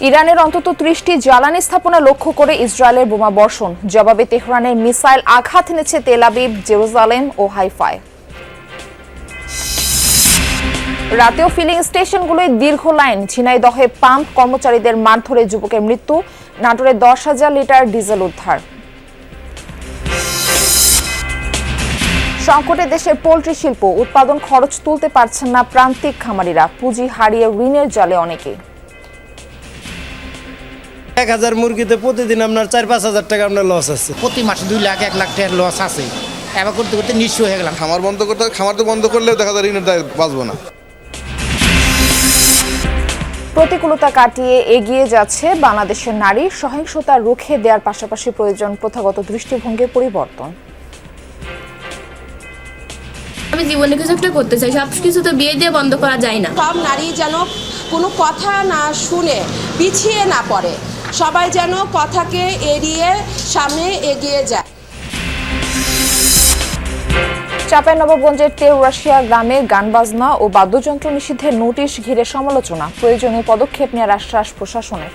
ইরানের অন্তত ৩০টি জ্বালানি স্থাপনা লক্ষ্য করে ইসরায়েলের বোমা বর্ষণ। জবাবে তেহরানের মিসাইল আঘাত এনেছে তেল আবিব, জেরুজালেম ও হাইফায়। রাতেও ফিলিং স্টেশনগুলোয় দীর্ঘ লাইন। ঝিনাইদহে পাম্প কর্মচারীদের মারধরে যুবকের মৃত্যু। নাটোরে ১০,০০০ লিটার ডিজেল উদ্ধার। সংকটে দেশের পোল্ট্রি শিল্প, উৎপাদন খরচ তুলতে পারছেন না প্রান্তিক খামারিরা। পুঁজি হারিয়ে ঋণের জালে অনেকে। ১,০০০ মুরগিতে প্রতিদিন আপনার ৪-৫ হাজার টাকা আপনার লস আছে। প্রতি মাসে ২ লাখ ১ লাখ টাকার লস আছে। এবার করতে করতে নিঃস্ব হয়ে গেলাম। খামার তো বন্ধ করলেও দেখা যায় ঋণের দায় বাঁচবো না। প্রতিকূলতা কাটিয়ে এগিয়ে যাচ্ছে বাংলাদেশের নারী। সহিংসতা রুখে দেওয়ার পাশাপাশি প্রয়োজন প্রথাগত দৃষ্টিভঙ্গির পরিবর্তন। আমি জীবনে কিছু একটা করতে চাই, সব কিছু তো বিয়ে দিয়ে বন্ধ করা যায় না। সব নারী যেন কোনো কথা না শুনে পিছিয়ে না পড়ে, সবাই যেন কথাকে এড়িয়ে সামনে এগিয়ে যায়। চাঁপাইনবাবগঞ্জের তেউরাশিয়া গ্রামে গান বাজনা ও বাদ্যযন্ত্র নিষিদ্ধের নোটিশ ঘিরে সমালোচনা। প্রয়োজনীয় পদক্ষেপ নেওয়ার আশ্বাস প্রশাসনের।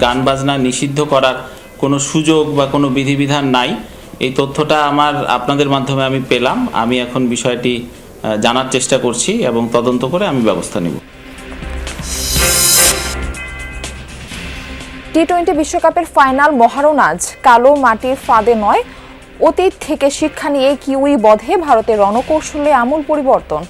গান বাজনা নিষিদ্ধ করার কোনো সুযোগ বা কোনো বিধিবিধান নাই। এই তথ্যটা আপনাদের মাধ্যমে আমি পেলাম। আমি এখন বিষয়টি জানার চেষ্টা করছি এবং তদন্ত করে আমি ব্যবস্থা নেব। টি-20 বিশ্বকাপের ফাইনাল মহারণ আজ। কালো মাটির ফাঁদে নয়, অতীত থেকে শিক্ষা নিয়ে কিউই বধে ভারতের রণকৌশলে আমূল পরিবর্তন।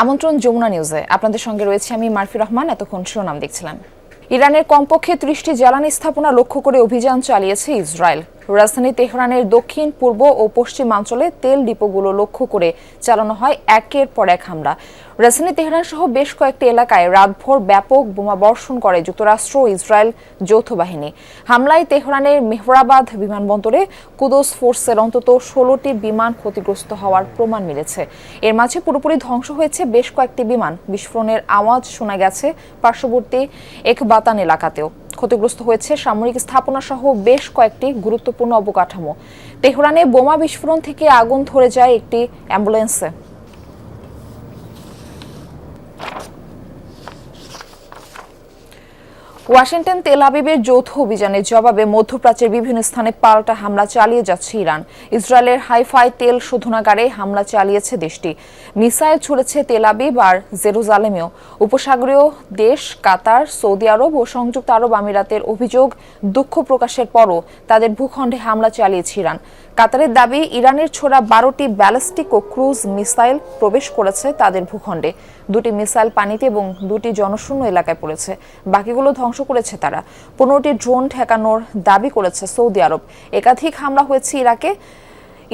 আমন্ত্রণ যমুনা নিউজে, আপনাদের সঙ্গে রয়েছে আমি মারফি রহমান। এতক্ষণ শিরোনাম দেখছিলেন। ইরানের কমপক্ষে ৩০টি জ্বালানি স্থাপনা লক্ষ্য করে অভিযান চালিয়েছে ইসরায়েল। রাজধানী তেহরানের দক্ষিণ, পূর্ব ও পশ্চিমাঞ্চলে তেল ডিপোগুলো লক্ষ্য করে চালানো হয় একের পর এক হামলা। রাজধানী তেহরান সহ বেশ কয়েকটি এলাকায় রাতভর ব্যাপক বোমা বর্ষণ করে যুক্তরাষ্ট্র ও ইসরায়েল যৌথ বাহিনী। হামলায় তেহরানের মেহরাবাদ বিমানবন্দরে কুদস ফোর্সের অন্তত ১৬টি বিমান ক্ষতিগ্রস্ত হওয়ার প্রমাণ মিলেছে। এর মাঝে পুরোপুরি ধ্বংস হয়েছে বেশ কয়েকটি বিমান। বিস্ফোরণের আওয়াজ শোনা গেছে পার্শ্ববর্তী একবাতান এলাকাতেও। ক্ষতিগ্রস্ত হয়েছে সামরিক স্থাপনা সহ বেশ কয়েকটি গুরুত্বপূর্ণ অবকাঠামো। তেহরানে বোমা বিস্ফোরণ থেকে আগুন ধরে যায় একটি অ্যাম্বুলেন্সে। ওয়াশিংটন তেল আবিবের যৌথ অভিযানের জবাবে মধ্যপ্রাচ্যের বিভিন্ন স্থানে পাল্টা হামলা চালিয়ে যাচ্ছে ইরান। ইসরায়েলের হাইফাই তেল শোধনাগারে হামলা চালিয়েছে দেশটি। মিসাইল ছুড়েছে তেল আবিব আর জেরুজালেমেও। উপসাগরীয় দেশ কাতার, সৌদি আরব ও সংযুক্ত আরব আমিরাতের অভিযোগ, দুঃখ প্রকাশের পরও তাদের ভূখণ্ডে হামলা চালিয়েছে ইরান। কাতারের দাবি, ইরানের ছোড়া 12টি ব্যালিস্টিক ও ক্রুজ মিসাইল প্রবেশ করেছে তাদের ভূখণ্ডে। 2টি মিসাইল পানিতে এবং 2টি জনশূন্য এলাকায় পড়েছে। বাকিগুলো ধ্বংস করেছে তারা। 15টি ড্রোন ঠেকানোর দাবি করেছে সৌদি আরব। একাধিক হামলা হয়েছে ইরাকে।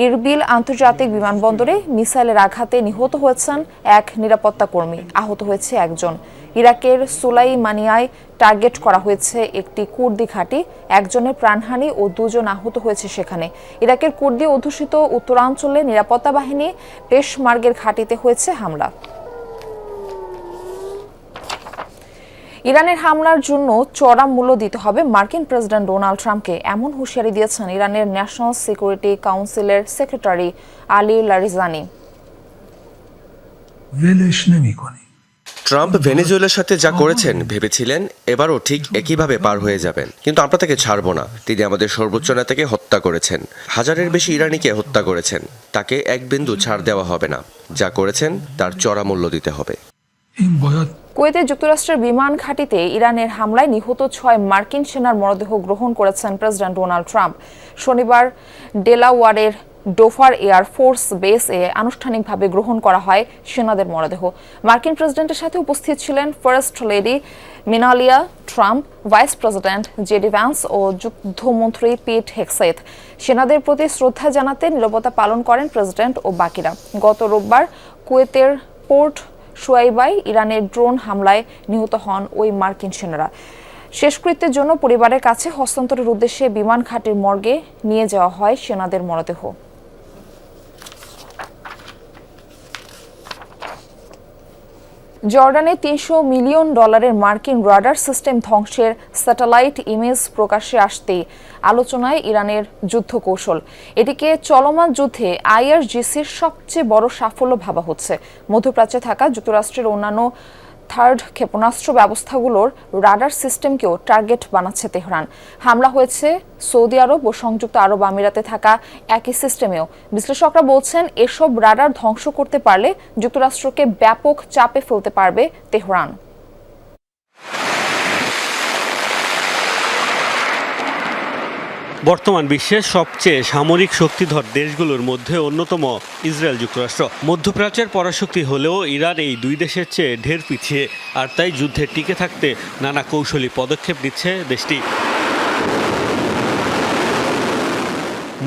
ইরবিল আন্তর্জাতিক বিমানবন্দরে মিসাইলের আঘাতে নিহত হয়েছেন এক নিরাপত্তা কর্মী, আহত হয়েছে একজন। ইরাকের সুলাইমানিয়ায় টার্গেট করা হয়েছে একটি কুর্দি ঘাঁটি। একজনের প্রাণহানি ও 2 জন আহত হয়েছে সেখানে। ইরাকের কুর্দি অধ্যুষিত উত্তরাঞ্চলে নিরাপত্তা বাহিনী পেশমার্গের ঘাঁটিতে হয়েছে হামলা। ইরানের হামলার জন্য চড়া মূল্য দিতে হবে মার্কিন প্রেসিডেন্ট ডোনাল্ড ট্রাম্পকে, এমন হুঁশিয়ারি দিয়েছেন ইরানের ন্যাশনাল সিকিউরিটি কাউন্সিলের সেক্রেটারি আলী লারিজানি। ট্রাম্প ভেনেজুয়েলার সাথে যা করেছেন ভেবেছিলেন এবারও ঠিক একইভাবে পার হয়ে যাবেন, কিন্তু আমরা তাকে ছাড়ব না। তিনি আমাদের সর্বোচ্চ নেতাকে হত্যা করেছেন, হাজারের বেশি ইরানিকে হত্যা করেছেন। তাকে এক বিন্দু ছাড় দেওয়া হবে না। যা করেছেন তার চড়া মূল্য দিতে হবে। কুয়েতে যুক্তরাষ্ট্রের বিমান ঘাঁটিতে ইরানের হামলায় নিহত 6 মার্কিন সেনার মরদেহ গ্রহণ করেছেন প্রেসিডেন্ট ডোনাল্ড ট্রাম্প। শনিবার ডেলাওয়ারের ডোভার এয়ার ফোর্স বেসে আনুষ্ঠানিকভাবে গ্রহণ করা হয় সেনাদের মরদেহ। মার্কিন প্রেসিডেন্টের সাথে উপস্থিত ছিলেন first lady Melania Trump, vice president JD Vance ও যুদ্ধমন্ত্রী পিট হেগসেথ। সেনাদের প্রতি শ্রদ্ধা জানাতে নীরবতা পালন করেন প্রেসিডেন্ট ও বাকিরা। গত রোববার কুয়েতের পোর্ট শুয়াইবায় ইরানের ড্রোন হামলায় নিহত হন ওই মার্কিন সেনারা। শেষকৃত্যের জন্য পরিবারের কাছে হস্তান্তরের উদ্দেশ্যে বিমান ঘাটির মর্গে নিয়ে যাওয়া হয় সেনাদের মরদেহ। জর্ডানে $300 মিলিয়ন মার্কিন রাডার সিস্টেম ধ্বংসের স্যাটেলাইট ইমেজ প্রকাশ্যে আসতেই আলোচনায় ইরানের যুদ্ধ কৌশল। এটিকে চলমান যুদ্ধে আইআরজিসির সবচেয়ে বড় সাফল্য ভাবা হচ্ছে। মধ্যপ্রাচ্যে থাকা যুক্তরাষ্ট্রের অন্যান্য থার্ড ক্ষেপণাস্ত্র ব্যবস্থাগুলোর রাডার সিস্টেমকেও টার্গেট বানাচ্ছে তেহরান। হামলা হয়েছে সৌদি আরব ও সংযুক্ত আরব আমিরাতে থাকা একই সিস্টেমেও। বিশ্লেষকরা বলছেন এসব রাডার ধ্বংস করতে পারলে যুক্তরাষ্ট্রকে ব্যাপক চাপে ফেলতে পারবে তেহরান। বর্তমান বিশ্বের সবচেয়ে সামরিক শক্তিধর দেশগুলোর মধ্যে অন্যতম ইসরায়েল যুক্তরাষ্ট্র। মধ্যপ্রাচ্যের পরাশক্তি হলেও ইরান এই দুই দেশের চেয়ে ঢের পিছিয়ে, আর তাই যুদ্ধে টিকে থাকতে নানা কৌশলী পদক্ষেপ নিচ্ছে দেশটি।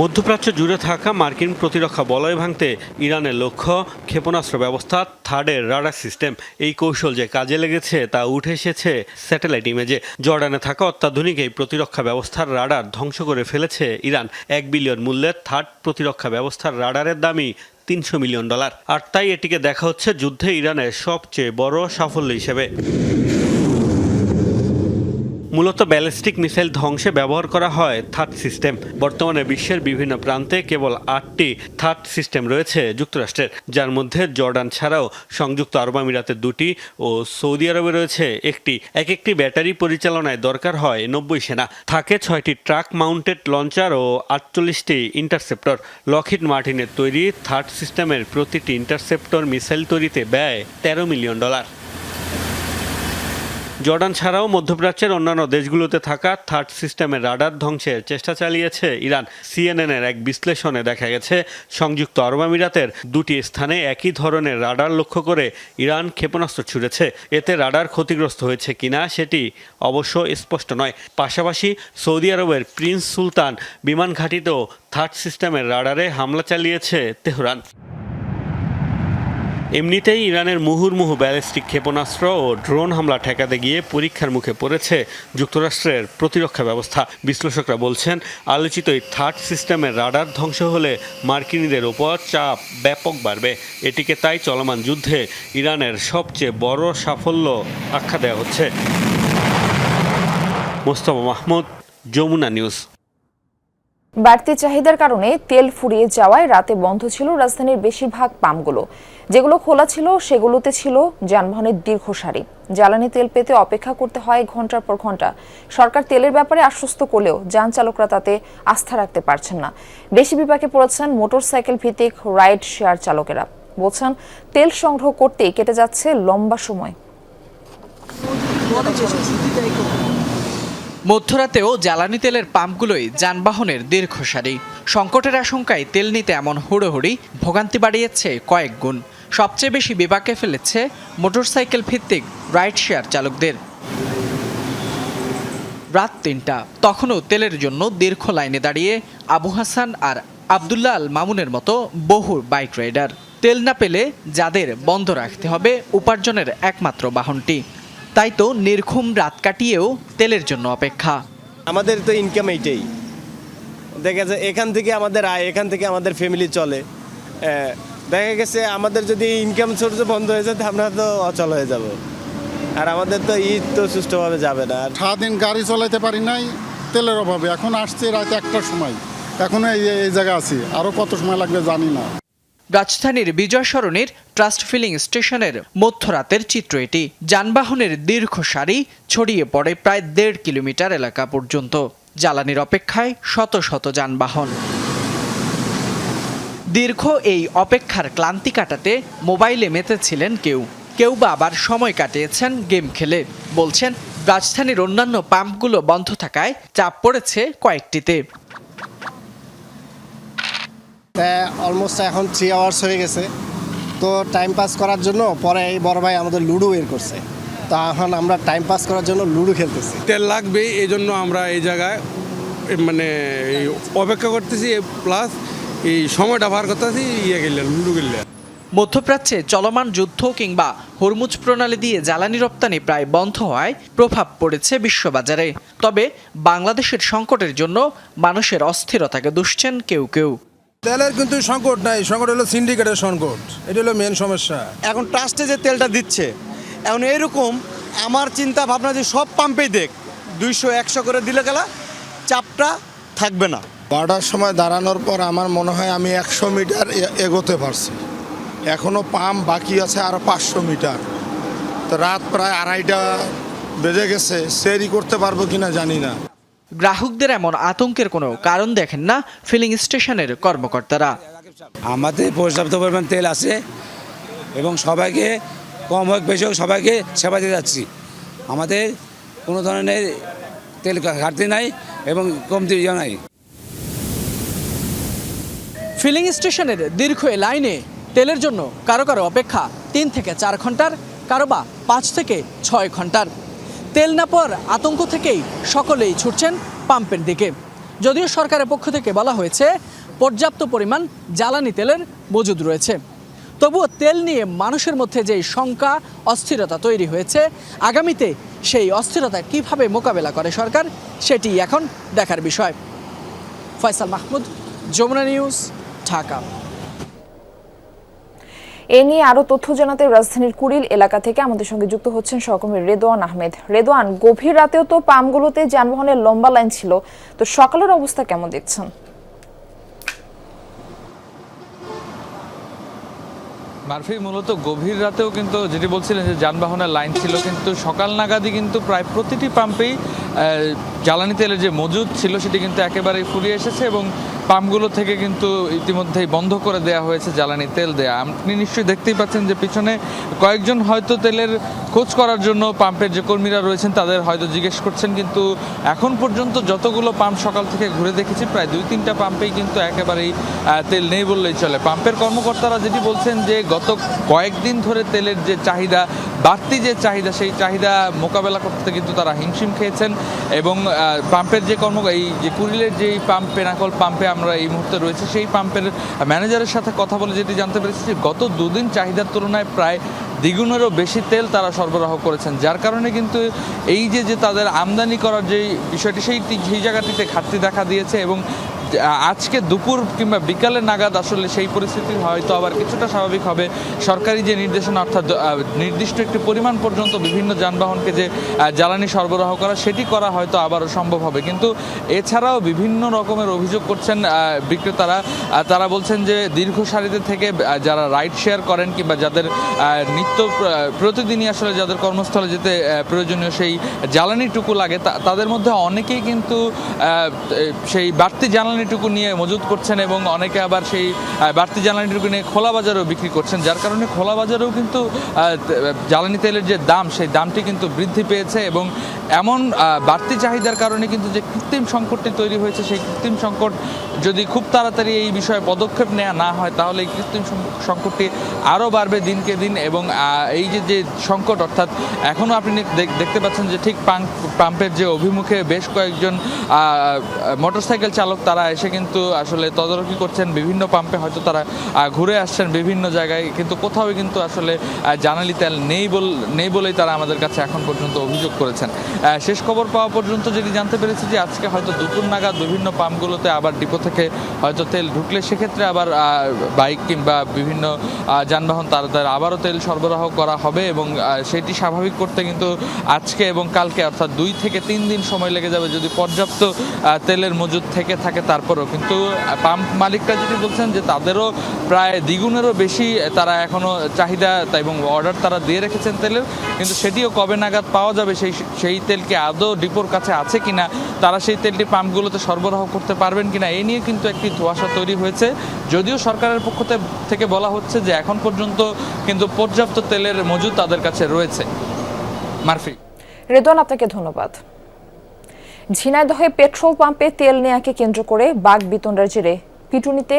মধ্যপ্রাচ্য জুড়ে থাকা মার্কিন প্রতিরক্ষা বলয় ভাঙতে ইরানের লক্ষ্য ক্ষেপণাস্ত্র ব্যবস্থা থার্ডের রাডার সিস্টেম। এই কৌশল যে কাজে লেগেছে তা উঠে এসেছে স্যাটেলাইট ইমেজে। জর্ডানে থাকা অত্যাধুনিক এই প্রতিরক্ষা ব্যবস্থার রাডার ধ্বংস করে ফেলেছে ইরান। $1 বিলিয়ন মূল্যের থার্ড প্রতিরক্ষা ব্যবস্থার রাডারের দামই $300 মিলিয়ন, আর তাই এটিকে দেখা হচ্ছে যুদ্ধে ইরানের সবচেয়ে বড় সাফল্য হিসেবে। মূলত ব্যালিস্টিক মিসাইল ধ্বংসে ব্যবহার করা হয় থার্ড সিস্টেম। বর্তমানে বিশ্বের বিভিন্ন প্রান্তে কেবল 8টি থার্ড সিস্টেম রয়েছে যুক্তরাষ্ট্রের, যার মধ্যে জর্ডান ছাড়াও সংযুক্ত আরব আমিরাতে 2টি ও সৌদি আরবে রয়েছে 1টি। একটি ব্যাটারি পরিচালনায় দরকার হয় 90 সেনা। থাকে 6টি ট্রাক মাউন্টেড লঞ্চার ও 48টি ইন্টারসেপ্টর। লকহিড মার্টিনের তৈরি থার্ড সিস্টেমের প্রতিটি ইন্টারসেপ্টর মিসাইল তৈরিতে ব্যয় $13 মিলিয়ন। জর্ডান ছাড়াও মধ্যপ্রাচ্যের অন্যান্য দেশগুলোতে থাকা থার্ড সিস্টেমের রাডার ধ্বংসের চেষ্টা চালিয়েছে ইরান। সিএনএনের এক বিশ্লেষণে দেখা গেছে সংযুক্ত আরব আমিরাতের 2টি স্থানে একই ধরনের রাডার লক্ষ্য করে ইরান ক্ষেপণাস্ত্র ছুড়েছে। এতে রাডার ক্ষতিগ্রস্ত হয়েছে কিনা সেটি অবশ্য স্পষ্ট নয়। পাশাপাশি সৌদি আরবের প্রিন্স সুলতান বিমান ঘাঁটিতেও থার্ড সিস্টেমের রাডারে হামলা চালিয়েছে তেহরান। এমনিতেই ইরানের মুহুর্মুহু ব্যালিস্টিক ক্ষেপণাস্ত্র ও ড্রোন হামলা ঠেকাতে গিয়ে পরীক্ষার মুখে পড়েছে যুক্তরাষ্ট্রের প্রতিরক্ষা ব্যবস্থা। বিশ্লেষকরা বলছেন আলোচিত এই থার্ড সিস্টেমের রাডার ধ্বংস হলে মার্কিনীদের ওপর চাপ ব্যাপক বাড়বে। এটিকে তাই চলমান যুদ্ধে ইরানের সবচেয়ে বড় সাফল্য আখ্যা দেওয়া হচ্ছে। মোস্তফা মাহমুদ, যমুনা নিউজ। বাড়তি চাহিদার কারণে তেল ফুরিয়ে যাওয়ায় রাতে বন্ধ ছিল রাজধানীর বেশিরভাগ পাম্পগুলো। যেগুলো খোলা ছিল সেগুলোতে ছিল যানবাহনের দীর্ঘ সারি। জ্বালানি তেল পেতে অপেক্ষা করতে হয় ঘন্টার পর ঘন্টা। সরকার তেলের ব্যাপারে আশ্বস্ত করলেও যান চালকরা তাতে আস্থা রাখতে পারছেন না। বেশি বিপাকে পড়েছেন মোটরসাইকেল ভিত্তিক রাইড শেয়ার চালকেরা। বলছেন তেল সংগ্রহ করতেই কেটে যাচ্ছে লম্বা সময়। মধ্যরাতেও জ্বালানি তেলের পাম্পগুলোই যানবাহনের দীর্ঘ সারি। সংকটের আশঙ্কায় তেল নিতে এমন হুড়োহুড়ি ভোগান্তি বাড়িয়েছে কয়েক গুণ। সবচেয়ে বেশি বিপাকে ফেলেছে মোটরসাইকেল ভিত্তিক রাইড শেয়ার চালকদের। রাত ৩টা, তখনও তেলের জন্য দীর্ঘ লাইনে দাঁড়িয়ে আবু হাসান আর আবদুল্লাহ আল মামুনের মতো বহু বাইক রাইডার। তেল না পেলে যাদের বন্ধ রাখতে হবে উপার্জনের একমাত্র বাহনটি। তাই তো নির্ঘুম রাত কাটিয়েও তেলের জন্য অপেক্ষা। আমাদের তো ইনকাম এইটাই, দেখা যায় এখান থেকে আমাদের আয়, এখান থেকে আমাদের ফ্যামিলি চলে। দেখা গেছে আমাদের যদি ইনকাম সোর্স বন্ধ হয়ে যায় আমরা তো অচল হয়ে যাব, আর আমাদের তো ঈদ তো সুষ্ঠুভাবে যাবে না। সারাদিন গাড়ি চালাতে পারি নাই তেলের অভাবে। এখন আসছে রাত 1টার সময়, এখনো এই জায়গায় আছি, আরও কত সময় লাগবে জানি না। রাজধানীর বিজয় সরণির ট্রাস্ট ফিলিং স্টেশনের মধ্যরাতের চিত্র এটি। যানবাহনের দীর্ঘ সারি ছড়িয়ে পড়ে প্রায় 1.5 কিলোমিটার এলাকা পর্যন্ত। জ্বালানির অপেক্ষায় শত শত যানবাহন। দীর্ঘ এই অপেক্ষার ক্লান্তি কাটাতে মোবাইলে মেতেছিলেন কেউ, কেউ বা আবার সময় কাটিয়েছেন গেম খেলে। বলছেন রাজধানীর অন্যান্য পাম্পগুলো বন্ধ থাকায় চাপ পড়েছে কয়েকটিতে। অলমোস্ট এখন 3 আওয়ার্স হয়ে গেছে, তো টাইম পাস করার জন্য পরে এই বড় ভাই আমাদের লুডো বের করছে, তো এখন আমরা টাইম পাস করার জন্য লুডো খেলতেছি। তেল লাগবে, এই জন্য আমরা এই জায়গায় মানে অপেক্ষা করতেছি, প্লাস এই সময়টা পার করতেছি লুডো খেললে। মধ্যপ্রাচ্যে চলমান যুদ্ধ কিংবা হরমুজ প্রণালী দিয়ে জ্বালানি রপ্তানি প্রায় বন্ধ হওয়ায় প্রভাব পড়েছে বিশ্ববাজারে। তবে বাংলাদেশের সংকটের জন্য মানুষের অস্থিরতাকে দুষছেন কেউ কেউ। তেলের কিন্তু সংকট নাই, সংকট হলো সিন্ডিকেটের সংকট, এটা হলো মেন সমস্যা। এখন ট্রাস্টে যে তেলটা দিচ্ছে, এখন এরকম আমার চিন্তা ভাবনা যে সব পাম্পেই দেখ 200-100 করে দিলে গেলা চাপটা থাকবে না। 12টার সময় দাঁড়ানোর পর আমার মনে হয় আমি 100 মিটার এগোতে পারছি, এখনও পাম্প বাকি আছে আরও 500 মিটার। তো রাত প্রায় 2:30 বেজে গেছে, সেরি করতে পারবো কিনা জানি না। গ্রাহকদের এমন আতঙ্কের কোনো কারণ দেখেন না ফিলিং স্টেশনের কর্মকর্তারা। আমাদের পর্যাপ্ত পরিমাণ তেল আছে এবং সবাইকে কম হোক বেশি হোক সবাইকে সেবা দিয়ে যাচ্ছি। আমাদের কোনো ধরনের তেল ঘাটতি নাই এবং কমতি নাই। ফিলিং স্টেশনের দীর্ঘ এ লাইনে তেলের জন্য কারো কারো অপেক্ষা 3 থেকে 4 ঘন্টার, কারো বা 5 থেকে 6 ঘন্টার। তেল না পাওয়ার আতঙ্ক থেকেই সকলেই ছুটছেন পাম্পের দিকে। যদিও সরকারের পক্ষ থেকে বলা হয়েছে পর্যাপ্ত পরিমাণ জ্বালানি তেলের মজুদ রয়েছে, তবুও তেল নিয়ে মানুষের মধ্যে যে শঙ্কা অস্থিরতা তৈরি হয়েছে, আগামীতে সেই অস্থিরতা কিভাবে মোকাবেলা করে সরকার সেটি এখন দেখার বিষয়। ফয়সাল মাহমুদ, যমুনা নিউজ, ঢাকা। এ নিয়ে আরো তথ্য জানাতে রাজধানীর কুড়িল এলাকা থেকে আমাদের সঙ্গে যুক্ত হচ্ছেন সহকর্মী রেদওয়ান আহমেদ। রেদওয়ান, গভীর রাতেও তো পাম্পগুলোতে যানবাহনের লম্বা লাইন ছিল, তো সকালের অবস্থা কেমন দেখছেন? মারফি, মূলত গভীর রাতেও কিন্তু যেটি বলছিলেন যে যানবাহনের লাইন ছিল, কিন্তু সকাল নাগাদই কিন্তু প্রায় প্রতিটি পাম্পেই জ্বালানি তেলের যে মজুদ ছিল সেটি কিন্তু একেবারেই ফুরিয়ে এসেছে এবং পাম্পগুলো থেকে কিন্তু ইতিমধ্যেই বন্ধ করে দেওয়া হয়েছে জ্বালানি তেল দেয়া। আপনি নিশ্চয়ই দেখতেই পাচ্ছেন যে পিছনে কয়েকজন হয়তো তেলের খোঁজ করার জন্য পাম্পের যে কর্মীরা রয়েছেন তাদের হয়তো জিজ্ঞেস করছেন, কিন্তু এখন পর্যন্ত যতগুলো পাম্প সকাল থেকে ঘুরে দেখেছি প্রায় 2-3টা পাম্পেই কিন্তু একেবারেই তেল নেই বললেই চলে। পাম্পের কর্মকর্তারা যেটি বলছেন যে গত কয়েকদিন ধরে তেলের যে চাহিদা, বাড়তি যে চাহিদা, সেই চাহিদা মোকাবেলা করতে কিন্তু তারা হিমশিম খেয়েছেন এবং পাম্পের যে এই যে কুড়িলের যেই পাম্প, পেনাকল পাম্পে আমরা এই মুহূর্তে রয়েছে, সেই পাম্পের ম্যানেজারের সাথে কথা বলে যেটি জানতে পেরেছি যে গত 2 দিন চাহিদার তুলনায় প্রায় দ্বিগুণেরও বেশি তেল তারা সরবরাহ করেছেন, যার কারণে কিন্তু এই যে তাদের আমদানি করার যে বিষয়টি সেই জায়গাটিতে ঘাটতি দেখা দিয়েছে এবং আজকে দুপুর কিংবা বিকালে নাগাদ আসলে সেই পরিস্থিতি হয়তো আবার কিছুটা স্বাভাবিক হবে। সরকারি যে নির্দেশনা, অর্থাৎ নির্দিষ্ট একটি পরিমাণ পর্যন্ত বিভিন্ন যানবাহনকে যে জ্বালানি সরবরাহ করা, সেটি করা হয়তো আবারও সম্ভব হবে। কিন্তু এছাড়াও বিভিন্ন রকমের অভিযোগ করছেন বিক্রেতারা। তারা বলছেন যে দীর্ঘ সারিতে থেকে যারা রাইড শেয়ার করেন কিংবা যাদের নিত্য প্রতিদিনই আসলে যাদের কর্মস্থলে যেতে প্রয়োজনীয় সেই জ্বালানিটুকু লাগে, তাদের মধ্যে অনেকেই কিন্তু সেই বাড়তি জ্বালানিটুকু নিয়ে মজুত করছেন এবং অনেকে আবার সেই বাড়তি জ্বালানিটুকু নিয়ে খোলা বাজারেও বিক্রি করছেন, যার কারণে খোলা বাজারেও কিন্তু জ্বালানি তেলের যে দাম, সেই দামটি কিন্তু বৃদ্ধি পেয়েছে এবং এমন বাড়তি চাহিদার কারণে কিন্তু যে কৃত্রিম সংকটটি তৈরি হয়েছে, সেই কৃত্রিম সংকট যদি খুব তাড়াতাড়ি এই বিষয়ে পদক্ষেপ নেওয়া না হয় তাহলে এই কৃত্রিম সংকটটি আরও বাড়বে দিনকে দিন এবং এই যে সংকট, অর্থাৎ এখনও আপনি দেখতে পাচ্ছেন যে ঠিক পাম্পের যে অভিমুখে বেশ কয়েকজন মোটরসাইকেল চালক তারা এসে কিন্তু আসলে তদারকি করছেন, বিভিন্ন পাম্পে হয়তো তারা ঘুরে আসছেন বিভিন্ন জায়গায়, কিন্তু কোথাও কিন্তু আসলে জ্বালানি তেল নেই বলেই তারা আমাদের কাছে এখন পর্যন্ত অভিযোগ করেছেন। শেষ খবর পাওয়া পর্যন্ত যেটি জানতে পেরেছি যে আজকে হয়তো দুপুর নাগাদ বিভিন্ন পাম্পগুলোতে আবার ডিপো থেকে হয়তো তেল ঢুকলে সেক্ষেত্রে আবার বাইক কিংবা বিভিন্ন যানবাহন তাদের আবারও তেল সরবরাহ করা হবে এবং সেটি স্বাভাবিক করতে কিন্তু আজকে এবং কালকে অর্থাৎ 2 থেকে 3 দিন সময় লেগে যাবে যদি পর্যাপ্ত তেলের মজুদ থেকে থাকে। তারপরেও কিন্তু পাম্প মালিকরা যেটি বলছেন যে তাদেরও প্রায় দ্বিগুণেরও বেশি তারা এখনও চাহিদা এবং অর্ডার তারা দিয়ে রেখেছেন তেলের, কিন্তু সেটিও কবে নাগাদ পাওয়া যাবে, সেই তেলকে আদৌ ডিপোর কাছে আছে কিনা, তারা সেই তেলটি পাম্পগুলোতে সরবরাহ করতে পারবেন কিনা, এই নিয়ে কিন্তু একটি ধোঁয়াশা তৈরি হয়েছে। যদিও সরকারের পক্ষ থেকে বলা হচ্ছে যে এখন পর্যন্ত কিন্তু পর্যাপ্ত তেলের মজুদ তাদের কাছে রয়েছে। মারফি। রেদওয়ান, আপনাকে ধন্যবাদ। ঝিনাইদহে পেট্রোল পাম্পে তেল নেয়াকে কেন্দ্র করে বাকবিতণ্ডার জেরে পিটুনিতে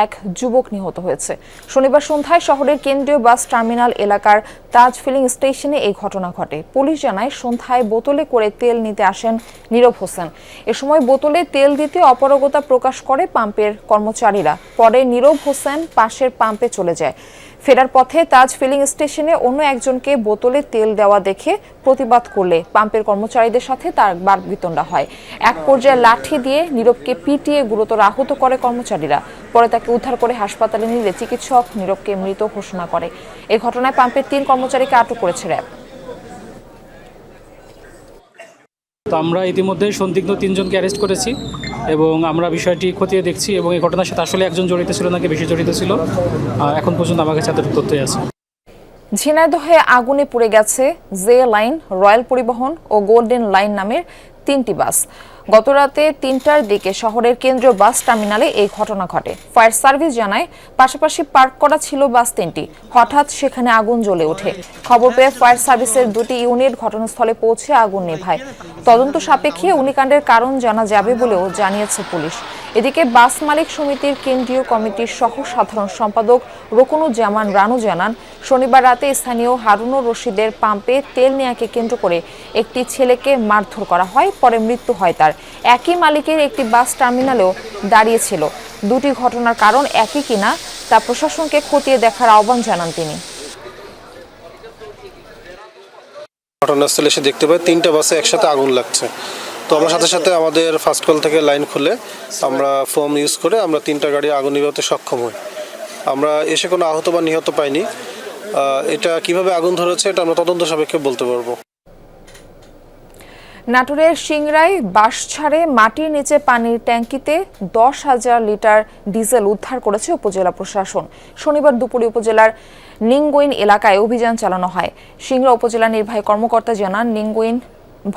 এক যুবক নিহত হয়েছে। শনিবার সন্ধ্যায় শহরের কেন্দ্রীয় বাস টার্মিনাল এলাকার তাজ ফিলিং স্টেশনে এই ঘটনা ঘটে। পুলিশ জানায় সন্ধ্যায় বোতলে করে তেল নিতে আসেন নীরব হোসেন। এ সময় বোতলে তেল দিতে অপারগতা প্রকাশ করে পাম্পের কর্মচারীরা। পরে নীরব হোসেন পাশের পাম্পে চলে যায়। ফেরার পথে তাজ ফিলিং স্টেশনে অন্য একজনকে বোতলে তেল দেওয়া দেখে প্রতিবাদ করলে পাম্পের কর্মচারীদের সাথে তার বাকবিতণ্ডা হয়। এক পর্যায়ে লাঠি দিয়ে নীরবকে পিটিয়ে গুরুতর আহত করে কর্মচারীরা। পরে তাকে উদ্ধার করে হাসপাতালে নিলে চিকিৎসক নীরবকে মৃত ঘোষণা করে। এই ঘটনায় পাম্পের 3 কর্মচারীকে আটক করেছে র্যাব। তো আমরা ইতিমধ্যে সন্দিগ্ধ 3 জনকে অ্যারেস্ট করেছি এবং আমরা বিষয়টি খতিয়ে দেখছি এবং এই ঘটনার সাথে আসলে একজন জড়িত ছিল নাকি বেশি জড়িত ছিল এখন পর্যন্ত আমার কাছে এতটুকু তথ্যই আছে। ঝিনাইদহে আগুনে পুড়ে গেছে জে লাইন, রয়্যাল পরিবহন ও গোল্ডেন লাইন নামের 3টি বাস। গতরাতে 3টার দিকে শহরের কেন্দ্রীয় বাস টার্মিনালে এই ঘটনা ঘটে। ফায়ার সার্ভিস জানায় পাশাপাশি পার্ক করা ছিল বাস 3টি। হঠাৎ সেখানে আগুন জ্বলে ওঠে। খবর পেয়ে ফায়ার সার্ভিসের 2টি ইউনিট ঘটনাস্থলে পৌঁছে আগুন নেভায়। তদন্ত সাপেক্ষে অগ্নিকাণ্ডের কারণ জানা যাবে বলেও জানিয়েছে পুলিশ। এদিকে বাস মালিক সমিতির কেন্দ্রীয় কমিটির সহ সাধারণ সম্পাদক রকুনুজ্জামান রানু জানান, শনিবার রাতে স্থানীয় হারুনুর রশিদের পাম্পে তেল নেয়াকে কেন্দ্র করে একটি ছেলেকে মারধর করা হয়, পরে মৃত্যু হয় তার। একই মালিকের একটি বাস টার্মিনালেও দাঁড়িয়েছিল। 2টি ঘটনার কারণ একই কিনা তা প্রশাসনকে খতিয়ে দেখার আহ্বান জানান তিনি। ঘটনাস্থলে এসে দেখতে পাই 3টা বাসে একসাথে আগুন লাগছে। তো আমরা সাথে সাথে আমাদের ফার্স্ট কল থেকে লাইন খুলে আমরা ফোম ইউজ করে আমরা 3টা গাড়ি আগুন নিভাতে সক্ষম হই। আমরা এসে কোনো আহত বা নিহত পাইনি। এটা কিভাবে আগুন ধরেছে এটা আমরা তদন্ত সাপেক্ষে বলতে পারবো। নাটোরের সিংড়ায় বাস ছাড়ে মাটির নিচে পানির ট্যাঙ্কিতে 10,000 লিটার ডিজেল উদ্ধার করেছে উপজেলা প্রশাসন। শনিবার দুপুরে উপজেলার নিঙ্গুইন এলাকায় অভিযান চালানো হয়। সিংড়া উপজেলা নির্বাহী কর্মকর্তা জানান, নিঙ্গুইন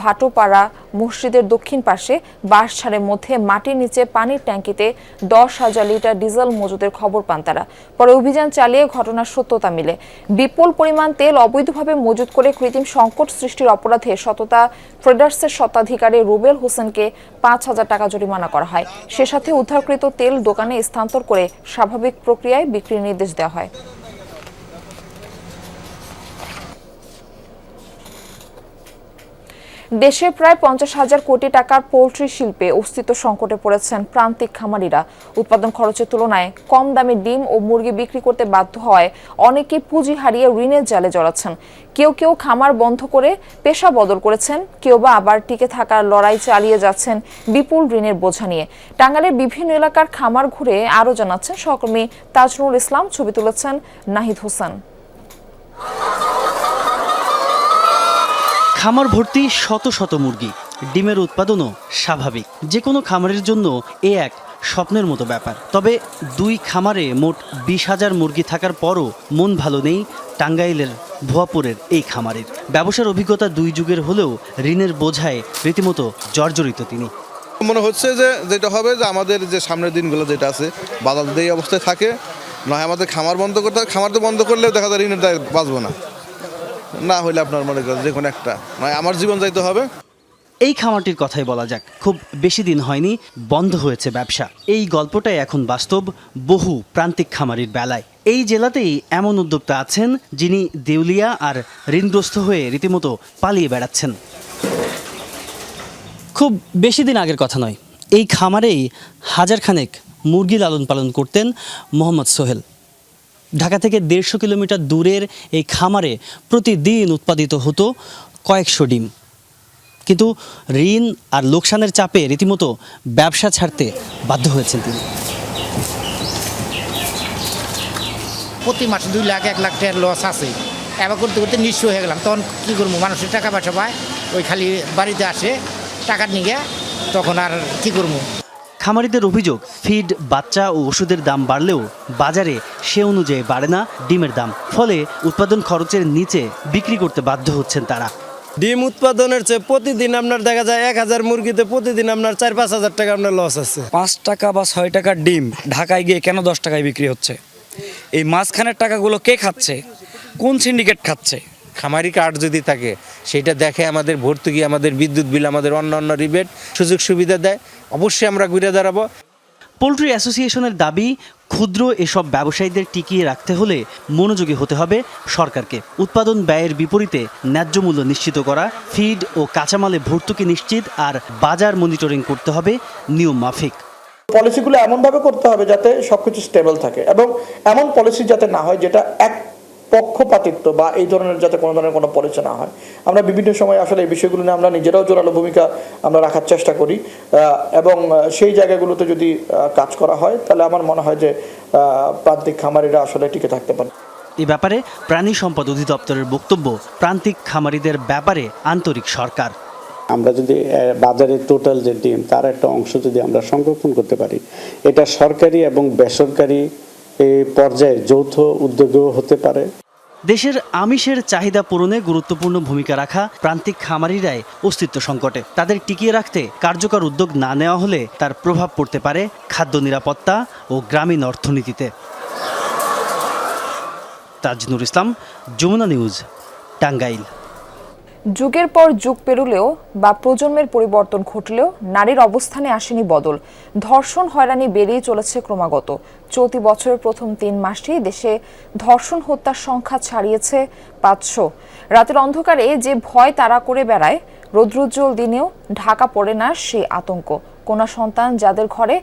ভাটোপাড়া মসজিদের দক্ষিণ পাশে বাস ছাড়ের মধ্যে মাটির নিচে পানির ট্যাঙ্কিতে 10,000 লিটার ডিজেল মজুদের খবর পান তারা। পরে অভিযান চালিয়ে ঘটনার সত্যতা মিলে। বিপুল পরিমাণ তেল অবৈধভাবে মজুত করে কৃত্রিম সংকট সৃষ্টির অপরাধে সততা ট্রেডার্সের স্বত্বাধিকারী রুবেল হোসেনকে 5,000 টাকা জরিমানা করা হয়। সে সাথে উদ্ধারকৃত তেল দোকানে স্থানান্তর করে স্বাভাবিক প্রক্রিয়ায় বিক্রির নির্দেশ দেওয়া হয়। দেশে প্রায় 50,000 কোটি টাকার পোল্ট্রি শিল্পে অস্তিত্ব সংকটে পড়েছেন প্রান্তিক খামারিরা। উৎপাদন খরচের তুলনায় কম দামে ডিম ও মুরগি বিক্রি করতে বাধ্য হওয়ায় অনেকেই পুঁজি হারিয়ে ঋণের জালে জড়াচ্ছেন। কেউ কেউ খামার বন্ধ করে পেশা বদল করেছেন, কেউ বা আবার টিকে থাকার লড়াই চালিয়ে যাচ্ছেন বিপুল ঋণের বোঝা নিয়ে। টাঙ্গাইলের বিভিন্ন এলাকার খামার ঘুরে আরও জানাচ্ছেন সহকর্মী তাজনুল ইসলাম। ছবি তুলেছেন নাহিদ হোসেন। খামার ভর্তি শত শত মুরগি, ডিমের উৎপাদনও স্বাভাবিক। যে কোনো খামারের জন্য এ এক স্বপ্নের মতো ব্যাপার। তবে 2 খামারে মোট 20,000 মুরগি থাকার পরও মন ভালো নেই টাঙ্গাইলের ভুয়াপুরের এই খামারের। ব্যবসার অভিজ্ঞতা 2 যুগের হলেও ঋণের বোঝায় রীতিমতো জর্জরিত তিনি। মনে হচ্ছে যে যেটা হবে যে আমাদের যে সামনের দিনগুলো যেটা আছে বাজার যদি এই অবস্থায় থাকে, নয় আমাদের খামার বন্ধ করতে হবে। খামার তো বন্ধ করলেও দেখা যায় ঋণের দায় বাঁচবো না হলে আপনার মনে করেন যে কোনো একটা নয় আমার জীবন যাইতে হবে। এই খামারটির কথাই বলা যাক, খুব বেশি দিন হয়নি বন্ধ হয়েছে ব্যবসা। এই গল্পটাই এখন বাস্তব বহু প্রান্তিক খামারির বেলায়। এই জেলাতেই এমন উদ্যোক্তা আছেন যিনি দেউলিয়া আর ঋণগ্রস্ত হয়ে রীতিমতো পালিয়ে বেড়াচ্ছেন। খুব বেশি দিন আগের কথা নয়, এই খামারেই 1000 খানেক মুরগি লালন পালন করতেন মোহাম্মদ সোহেল। ঢাকা থেকে 150 কিলোমিটার দূরের এই খামারে প্রতিদিন উৎপাদিত হতো কয়েকশো ডিম। কিন্তু ঋণ আর লোকসানের চাপে রীতিমতো ব্যবসা ছাড়তে বাধ্য হয়েছেন তিনি। প্রতি মাসে 2 লাখ 1 লাখ টাকার লস আছে। এবার করতে করতে নিঃস্ব হয়ে গেলাম। তখন কী করবো, মানুষের টাকা পয়সা পায়, ওই খালি বাড়িতে আসে টাকা নিয়ে, তখন আর কী করবো। খামারিদের অভিযোগ, ফিড, বাচ্চা ও ওষুধের দাম বাড়লেও বাজারে সে অনুযায়ী বাড়ে না ডিমের দাম। ফলে উৎপাদন খরচের নিচে বিক্রি করতে বাধ্য হচ্ছেন তারা। ডিম উৎপাদনের চেয়ে প্রতিদিন আপনার দেখা যায় 1000 মুরগিতে প্রতিদিন আপনার 4-5 হাজার টাকা আপনার লস আছে। 5 টাকা বা 6 টাকার ডিম ঢাকায় গিয়ে কেন 10 টাকায় বিক্রি হচ্ছে? এই মাঝখানের টাকাগুলো কে খাচ্ছে? কোন সিন্ডিকেট খাচ্ছে? খামারি কার্ড যদি থাকে সেটা দেখে আমাদের ভর্তুকি, আমাদের বিদ্যুৎ বিল, আমাদের অন্যান্য রিবেট সুযোগ সুবিধা দেয়, অবশ্যই আমরা ঘুরে দাঁড়াবো। পোল্ট্রি অ্যাসোসিয়েশনের দাবি, ক্ষুদ্র এসব ব্যবসায়ীদের টিকিয়ে রাখতে হলে মনোযোগী হতে হবে সরকারকে। উৎপাদন ব্যয়ের বিপরীতে ন্যায্য মূল্য নিশ্চিত করা, ফিড ও কাঁচামালে ভর্তুকি নিশ্চিত আর বাজার মনিটরিং করতে হবে নিয়ম মাফিক। পলিসিগুলো এমনভাবে করতে হবে যাতে সবকিছু স্টেবল থাকে, এবং এমন পলিসি যাতে না হয় যেটা এক পক্ষপাতিত্ব বা এই ধরনের যাতে কোনো ধরনের কোনো পলিসি না হয়। আমরা বিভিন্ন সময় আসলে এই বিষয়গুলো নিয়ে আমরা নিজেরাও জোরালো ভূমিকা আমরা রাখার চেষ্টা করি, এবং সেই জায়গাগুলোতে যদি কাজ করা হয় তাহলে আমার মনে হয় যে প্রান্তিক খামারিরা আসলে টিকে থাকতে পারে। এ ব্যাপারে প্রাণী সম্পদ অধিদপ্তরের বক্তব্য, প্রান্তিক খামারিদের ব্যাপারে আন্তরিক সরকার। আমরা যদি বাজারে টোটাল যে ডিম তার একটা অংশ যদি আমরা সংরক্ষণ করতে পারি, এটা সরকারি এবং বেসরকারি পর্যায়ে যৌথ উদ্যোগও হতে পারে। দেশের আমিষের চাহিদা পূরণে গুরুত্বপূর্ণ ভূমিকা রাখা প্রান্তিক খামারিরাই অস্তিত্ব সংকটে। তাদের টিকিয়ে রাখতে কার্যকর উদ্যোগ না নেওয়া হলে তার প্রভাব পড়তে পারে খাদ্য নিরাপত্তা ও গ্রামীণ অর্থনীতিতে। তাজনুর ইসলাম, যমুনা নিউজ, টাঙ্গাইল। যুগের পর যুগ পেরুলেও বা প্রজন্মের পরিবর্তন ঘটলেও নারীর অবস্থানে আসেনি বদল। ধর্ষণ হয়রানি বেড়েই চলেছে ক্রমাগত। চলতি বছরের প্রথম 3 মাসেই দেশে ধর্ষণ হত্যার সংখ্যা ছাড়িয়েছে 500। রাতের অন্ধকারে যে ভয় তাড়া করে বেড়ায়, রৌদ্রোজ্জ্বল দিনেও ঢাকা পড়ে না সেই আতঙ্ক। কন্যা সন্তান যাদের ঘরে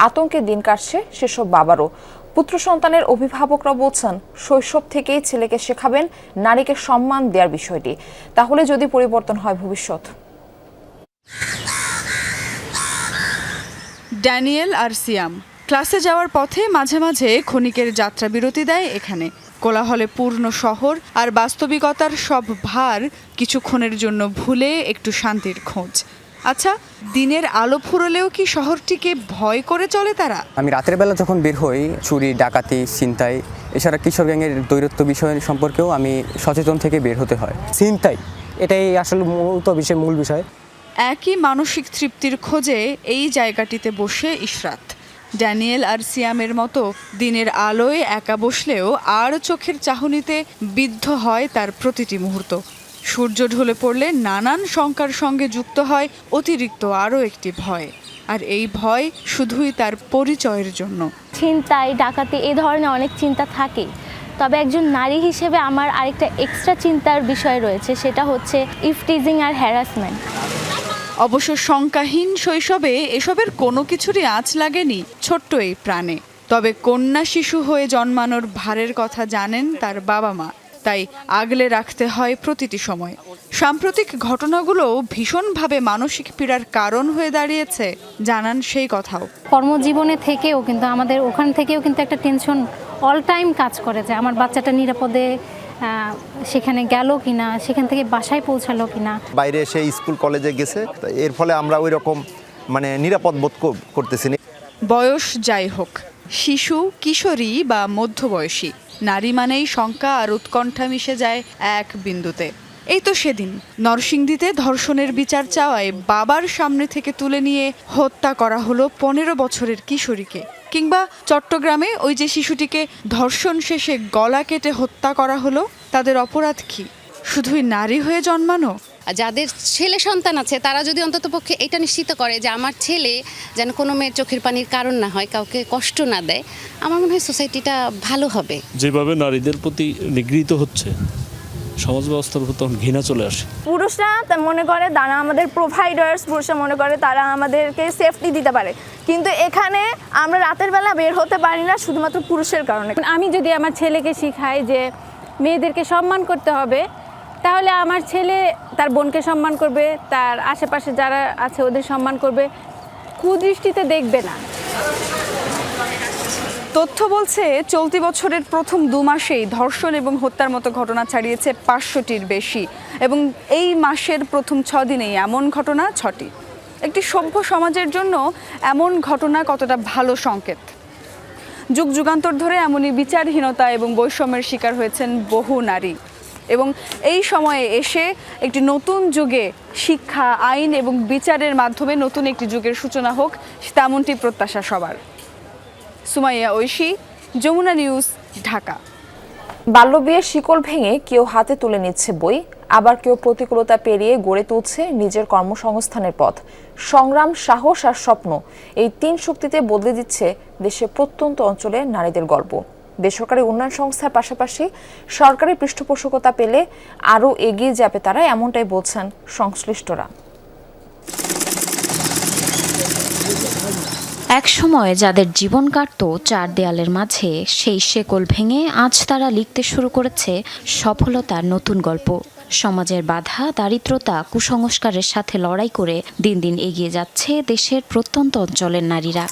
আতঙ্কে দিন কাটছে সেসব বাবারও। পুত্র সন্তানের অভিভাবকরা বলছেন শৈশব থেকেই ছেলেকে শেখাবেন নারীকে সম্মান দেওয়ার বিষয়টি, তাহলে যদি পরিবর্তন হয় ভবিষ্যৎ। ড্যানিয়েল আর সিয়াম ক্লাসে যাওয়ার পথে মাঝে মাঝে ক্ষণিকের যাত্রা বিরতি দেয় এখানে। কোলাহলে পূর্ণ শহর আর বাস্তবিকতার সব ভার কিছুক্ষণের জন্য ভুলে একটু শান্তির খোঁজ। আচ্ছা, দিনের আলো ফুরলেও কি শহরটিকে ভয় করে চলে তারা? আমি রাতের বেলা যখন বের হই, চুরি, ডাকাতি, ছিনতাই, এছাড়া কিশোর গ্যাংয়ের দৈরত্ব বিষয় সম্পর্কেও আমি সচেতন থেকে বের হতে হয়। ছিনতাই এটাই আসলে মূল বিষয়। একই মানসিক তৃপ্তির খোঁজে এই জায়গাটিতে বসে ইশরাত। ড্যানিয়েল আর সিয়ামের মতো দিনের আলোয় একা বসলেও আর চোখের চাহনিতে বিদ্ধ হয় তার প্রতিটি মুহূর্ত। সূর্য ঢলে পড়লে নানান শঙ্কার সঙ্গে যুক্ত হয় অতিরিক্ত আরও একটি ভয়, আর এই ভয় শুধুই তার পরিচয়ের জন্য। ছিনতাই, ডাকাতি এই ধরনের অনেক চিন্তা থাকে, তবে একজন নারী হিসেবে আমার আরেকটা এক্সট্রা চিন্তার বিষয় রয়েছে, সেটা হচ্ছে ইফটিজিং আর হ্যারাসমেন্ট। অবশ্য শঙ্কাহীন শৈশবে এসবের কোনো কিছুরই আঁচ লাগেনি ছোট্ট এই প্রাণে। তবে কন্যা শিশু হয়ে জন্মানোর ভারের কথা জানেন তার বাবা মা, তাই আগলে রাখতে হয় প্রতিটি সময়। সাম্প্রতিক ঘটনাগুলো ভীষণভাবে মানসিক পীড়ার কারণ হয়ে দাঁড়িয়েছে, জানান সেই কথাও। কর্মজীবনে থেকেও কিন্তু আমাদের ওখান থেকেও কিন্তু একটা টেনশন অল টাইম কাজ করে, যে আমার বাচ্চাটা নিরাপদে সেখানে গেল কিনা, সেখান থেকে বাসায় পৌঁছালো কিনা। বাইরে এসে স্কুল কলেজে গেছে, এর ফলে আমরা ওই রকম নিরাপদ বোধ করতেছি না। বয়স যাই হোক, শিশু, কিশোরী বা মধ্যবয়সী, নারী মানেই শঙ্কা আর উৎকণ্ঠা মিশে যায় এক বিন্দুতে। এই তো সেদিন নরসিংদীতে ধর্ষণের বিচার চাওয়ায় বাবার সামনে থেকে তুলে নিয়ে হত্যা করা হলো 15 বছরের কিশোরীকে। কিংবা চট্টগ্রামে ওই যে শিশুটিকে ধর্ষণ শেষে গলা কেটে হত্যা করা হলো, তাদের অপরাধ কি? শুধুই নারী হয়ে জন্মানো? যাদের ছেলে সন্তান আছে তারা যদি অন্ততপক্ষে এটা নিশ্চিত করে যে আমার ছেলে যেন কোনো মেয়ের চোখের পানির কারণ না হয়, কাউকে কষ্ট না দেয়, আমার মনে হয় সোসাইটিটা ভালো হবে। যেভাবে নারীদের প্রতি নিগৃহীত হচ্ছে, সমাজ ব্যবস্থার উপর তখন ঘৃণা চলে আসে। পুরুষরা মনে করে তারা আমাদের প্রোভাইডার্স, পুরুষরা মনে করে তারা আমাদেরকে সেফটি দিতে পারে, কিন্তু এখানে আমরা রাতের বেলা বের হতে পারি না শুধুমাত্র পুরুষের কারণে। আমি যদি আমার ছেলেকে শিখাই যে মেয়েদেরকে সম্মান করতে হবে, তাহলে আমার ছেলে তার বোনকে সম্মান করবে, তার আশেপাশে যারা আছে ওদের সম্মান করবে, কুদৃষ্টিতে দেখবে না। তথ্য বলছে চলতি বছরের প্রথম 2 মাসেই ধর্ষণ এবং হত্যার মতো ঘটনা ছাড়িয়েছে 500টির বেশি, এবং এই মাসের প্রথম 6 দিনেই এমন ঘটনা 6টি। একটি সভ্য সমাজের জন্য এমন ঘটনা কতটা ভালো সংকেত। যুগ যুগান্তর ধরে এমনই বিচারহীনতা এবং বৈষম্যের শিকার হয়েছেন বহু নারী, এবং এই সময়ে এসে একটি নতুন যুগে শিক্ষা, আইন এবং বিচারের মাধ্যমে নতুন একটি যুগের সূচনা হোক, তেমনটি প্রত্যাশা সবার। সুমাইয়া ঐশী, যমুনা নিউজ, ঢাকা। বাল্যবিয়ের শিকল ভেঙে কেউ হাতে তুলে নিচ্ছে বই, আবার কেউ প্রতিকূলতা পেরিয়ে গড়ে তুলছে নিজের কর্মসংস্থানের পথ। সংগ্রাম, সাহস আর স্বপ্ন, এই 3 শক্তিতে বদলে দিচ্ছে দেশের প্রত্যন্ত অঞ্চলের নারীদের গল্প। বেসরকারি উন্নয়ন সংস্থার পাশাপাশি সরকারি পৃষ্ঠপোষকতা পেলে আরও এগিয়ে যাবে তারা, এমনটাই বলছেন সংশ্লিষ্টরা। এক সময় যাদের জীবন কাটতো চার দেয়ালের মাঝে, সেই শেকল ভেঙে আজ তারা লিখতে শুরু করেছে সফলতার নতুন গল্প। সমাজের বাধা, দারিদ্রতা, কুসংস্কারের সাথে লড়াই করে দিন দিন এগিয়ে যাচ্ছে দেশের প্রত্যন্ত অঞ্চলের নারীরা।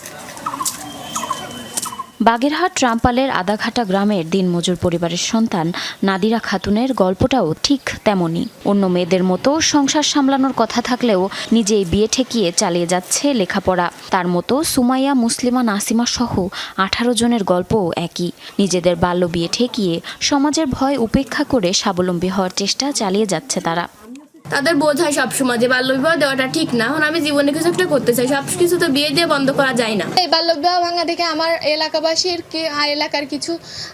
বাগেরহাট রামপালের আদাঘাটা গ্রামের দিনমজুর পরিবারের সন্তান নাদিরা খাতুনের গল্পটাও ঠিক তেমনই। অন্য মেয়েদের মতো সংসার সামলানোর কথা থাকলেও নিজেই বিয়ে ঠেকিয়ে চালিয়ে যাচ্ছে লেখাপড়া। তার মতো সুমাইয়া, মুসলিমা, নাসিমা সহ 18 জনের গল্পও একই। নিজেদের বাল্য বিয়ে ঠেকিয়ে সমাজের ভয় উপেক্ষা করে স্বাবলম্বী হওয়ার চেষ্টা চালিয়ে যাচ্ছে তারা। তাদের বোধ হয় সবসময় যে বাল্যবিবাহ দেওয়াটা ঠিক না। এখন আমি জীবনে কিছু একটা করতে চাই, সব কিছু তো বিয়ে দিয়ে বন্ধ করা যায় না। এই বাল্যবিবাহ ভাঙা দেখে আমার এলাকাবাসীর এলাকার কিছু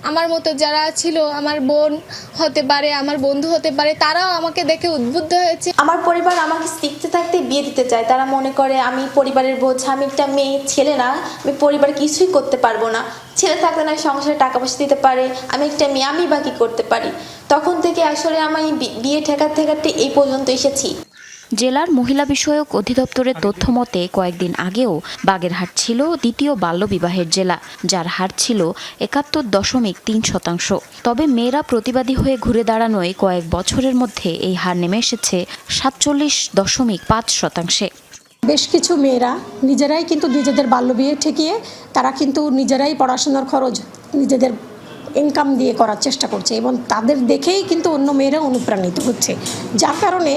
আমার মতো যারা ছিল, আমার বোন হতে পারে, আমার বন্ধু হতে পারে, তারাও আমাকে দেখে উদ্বুদ্ধ হয়েছে। আমার পরিবার আমাকে শিখতে থাকতে বিয়ে দিতে চায়। তারা মনে করে আমি পরিবারের বোঝ, আমি একটা মেয়ে ছেলে না, আমি পরিবার কিছুই করতে পারবো না। ছেলে থাকলে না সংসারে টাকা পয়সা দিতে পারে, আমি একটা মেয়ে, আমি বা কি করতে পারি। তখন থেকে আসলে আমি বিয়ে ঠেকাতে এই পর্যন্ত এসেছি। জেলার মহিলা বিষয়ক অধিদপ্তরের তথ্য মতে কয়েকদিন আগেও বাগেরহাট ছিল দ্বিতীয় বাল্যবিবাহের জেলা, যার হার ছিল 71.3%। তবে মেয়েরা প্রতিবাদী হয়ে ঘুরে দাঁড়ানোয় কয়েক বছরের মধ্যে এই হার নেমে এসেছে 47.5%। বেশ কিছু মেয়েরা নিজেরাই কিন্তু নিজেদের বাল্যবিয়ে ঠেকিয়ে তারা কিন্তু নিজেরাই পড়াশোনার খরচ নিজেদের ইনকাম দিয়ে করার চেষ্টা করছে, এবং তাদের দেখেই কিন্তু অন্য মেয়েরা অনুপ্রাণিত হচ্ছে। যার কারণে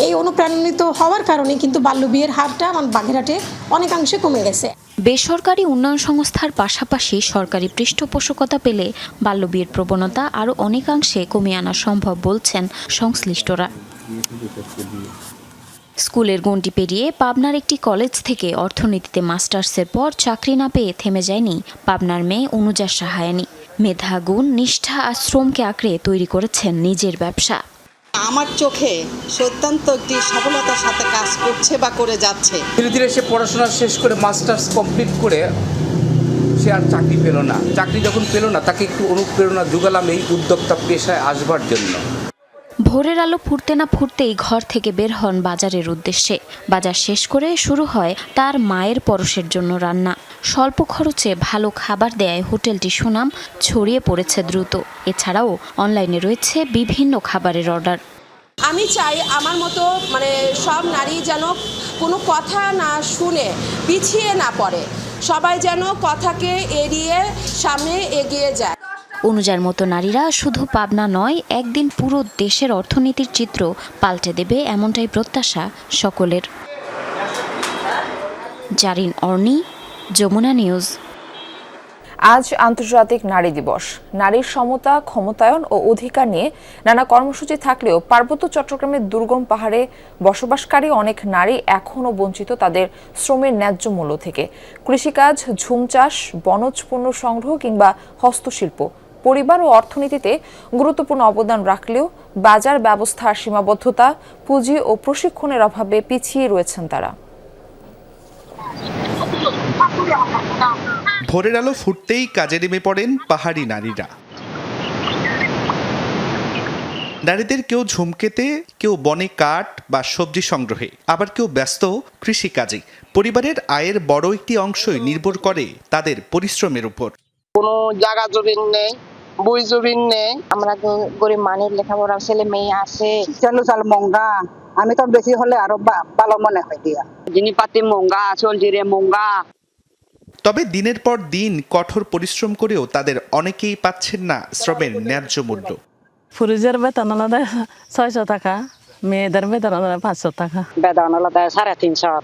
এই অনুপ্রাণিত হওয়ার কারণে কিন্তু বাল্যবিয়ের হারটা আমার বাগেরহাটে অনেকাংশে কমে গেছে। বেসরকারি উন্নয়ন সংস্থার পাশাপাশি সরকারি পৃষ্ঠপোষকতা পেলে বাল্যবিয়ের প্রবণতা আরও অনেকাংশে কমিয়ে আনা সম্ভব বলছেন সংশ্লিষ্টরা। স্কুলের গণ্ডি পেরিয়ে পাবনার একটি কলেজ থেকে অর্থনীতিতে মাস্টার্সের পর চাকরি না পেয়ে থেমে যায়নি পাবনার মেয়ে অনুজা সাহায়ানী। মেধা, গুণ, নিষ্ঠা আর শ্রমকে আঁকড়ে তৈরি করেছেন নিজের ব্যবসা। আমার চোখে অত্যন্ত একটি সফলতার সাথে কাজ করছে বা করে যাচ্ছে। ধীরে ধীরে সে পড়াশোনা শেষ করে মাস্টার্স কমপ্লিট করে সে আর চাকরি পেল না। চাকরি যখন পেল না, তাকে একটু অনুপ্রেরণা জোগালাম এই উদ্যোক্তা পেশায় আসবার জন্য। ভোরের আলো ফুটতে না ফুটতেই ঘর থেকে বের হন বাজারের উদ্দেশ্যে। বাজার শেষ করে শুরু হয় তার মায়ের পরশের জন্য রান্না। স্বল্প খরচে ভালো খাবার দেয় হোটেলটি সুনাম ছড়িয়ে পড়েছে দ্রুত। এছাড়াও অনলাইনে রয়েছে বিভিন্ন খাবারের অর্ডার। আমি চাই আমার মতো সব নারী যেন কোনো কথা না শুনে পিছিয়ে না পড়ে, সবাই যেন কথাকে এড়িয়ে সামনে এগিয়ে যায়। অনুজার মতো নারীরা শুধু পাবনা নয়, একদিন পুরো দেশের অর্থনীতির চিত্র পাল্টে দেবে, এমনটাই প্রত্যাশা সকলের। জারিন অর্নি, যমুনা নিউজ। আজ আন্তর্জাতিক নারী দিবস। নারীর সমতা, ক্ষমতায়ন ও অধিকার নিয়ে নানা কর্মসূচি থাকলেও পার্বত্য চট্টগ্রামের দুর্গম পাহাড়ে বসবাসকারী অনেক নারী এখনও বঞ্চিত তাদের শ্রমের ন্যায্য মূল্য থেকে। কৃষিকাজ, ঝুম চাষ, বনজ পণ্য সংগ্রহ কিংবা হস্তশিল্প পরিবার ও অর্থনীতিতে গুরুত্বপূর্ণ অবদান রাখলেও বাজার ব্যবস্থার সীমাবদ্ধতা, পুঁজি ও প্রশিক্ষণের অভাবে পিছিয়ে রয়েছেন তারা। ভোরের আলো ফুটতেই কাজে নেমে পড়েন পাহাড়ি নারীরা। নারীদের কেউ ঝুমকেতে, কেউ বনে কাঠ বা সবজি সংগ্রহে, আবার কেউ ব্যস্ত কৃষিকাজে। পরিবারের আয়ের বড় একটি অংশই নির্ভর করে তাদের পরিশ্রমের উপর। কোনো জায়গা জমিন নেই, বই জমিন নেই। আমরা তো গরিব মানের লেখাপড়া ছেলে মেয়ে আছে। চালু চাল মঙ্গা, আমি তো বেশি হলে আরো ভালো মনে হয় দিয়া। জিনিসপাতি মঙ্গা, চলজিরে মঙ্গা। তবে দিনের পর দিন কঠোর পরিশ্রম করেও তাদের অনেকেই পাচ্ছেন না শ্রমের ন্যায্য মূল্য। পুরুষের বেতন আলাদা 600 টাকা, মেয়েদের বেতন আলাদা 500 টাকা। বেতন আলাদা 350,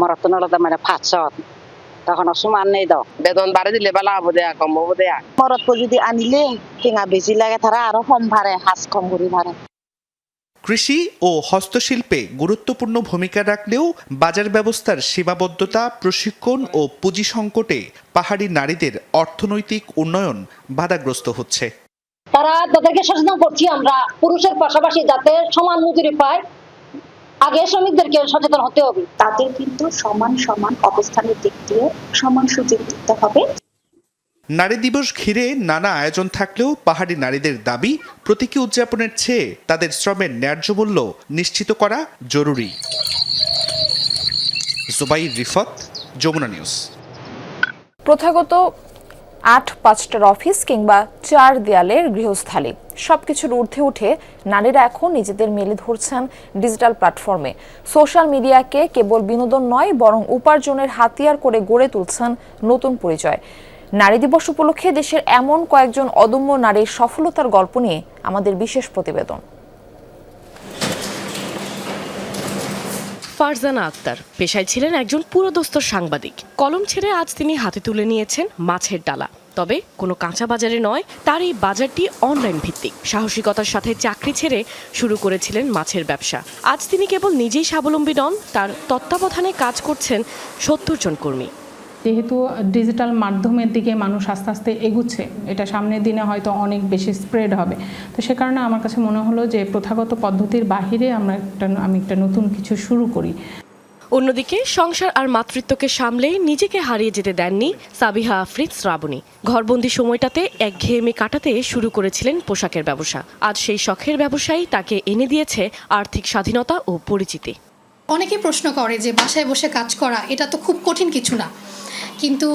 মরতন আলাদা 500। তখন সমান নেই দাও, বেতন বাড়ি দিলে বেলা হবো দেয়া, কম হবো দেয়া। মরত যদি আনিলে টেঙা বেশি লাগে, তারা আরো কম ভাড়ে, হাঁস কম করে ভাড়ে। কৃষি ও হস্তশিল্পে গুরুত্বপূর্ণ ভূমিকা রাখলেও বাজার ব্যবস্থার সীমাবদ্ধতা, প্রশিক্ষণ ও পুঁজি সংকটে পাহাড়ি নারীদের অর্থনৈতিক উন্নয়ন বাধাগ্রস্ত হচ্ছে। তাদেরকে সচেতন করছি আমরা, পুরুষের পাশাপাশি যাতে সমান মজুরি পায়, আগে শ্রমিকদেরকে সচেতন হতে হবে। তাদের কিন্তু সমান সমান অবস্থানের দিক দিয়ে সমান সুযোগ দিতে হবে। নারী দিবস ঘিরে নানা আয়োজন থাকলেও পাহাড়ি নারীদের দাবি প্রতীকী উদযাপনের চেয়ে তাদের শ্রমের ন্যায্য মূল্য নিশ্চিত করা জরুরি। জুবাইর রিফাত, যমুনা নিউজ। প্রথাগত ৮-৫টার অফিস কিংবা ৪ দেয়ালের গৃহস্থালী সবকিছুর ঊর্ধ্বে উঠে নারীরা এখন নিজেদের মেলে ধরছেন ডিজিটাল প্ল্যাটফর্মে। সোশ্যাল মিডিয়াকে কেবল বিনোদন নয়, বরং উপার্জনের হাতিয়ার করে গড়ে তুলছেন নতুন পরিচয়। নারী দিবস উপলক্ষে দেশের এমন কয়েকজন অদম্য নারীর সফলতার গল্প নিয়ে আমাদের বিশেষ প্রতিবেদন। ফারজানা আক্তার পেশায় ছিলেন একজন পুরোদস্তুর সাংবাদিক। কলম ছেড়ে আজ তিনি হাতে তুলে নিয়েছেন মাছের ডালা। তবে কোনো কাঁচা বাজারে নয়, তার এই বাজারটি অনলাইন ভিত্তিক। সাহসিকতার সাথে চাকরি ছেড়ে শুরু করেছিলেন মাছের ব্যবসা। আজ তিনি কেবল নিজেই স্বাবলম্বী নন, তার তত্ত্বাবধানে কাজ করছেন ৭০ জন কর্মী। যেহেতু ডিজিটাল মাধ্যমের দিকে মানুষ আস্তে আস্তে এগুচ্ছে, এটা সামনের দিনে হয়তো অনেক বেশি স্প্রেড হবে, তো সে কারণে আমার কাছে মনে হলো যে প্রথাগত পদ্ধতির বাহিরে আমি একটা নতুন কিছু শুরু করি। অন্যদিকে সংসার আর মাতৃত্বকে সামলে নিজেকে হারিয়ে যেতে দেননি সাবিহা আফরিন শ্রাবণী। ঘরবন্দি সময়টাতে একঘেয়েমি কাটাতে শুরু করেছিলেন পোশাকের ব্যবসা। আজ সেই শখের ব্যবসায়ী তাকে এনে দিয়েছে আর্থিক স্বাধীনতা ও পরিচিতি। অনেকে প্রশ্ন করে যে বাসায় বসে কাজ করা এটা তো খুব কঠিন কিছু না, কিন্তু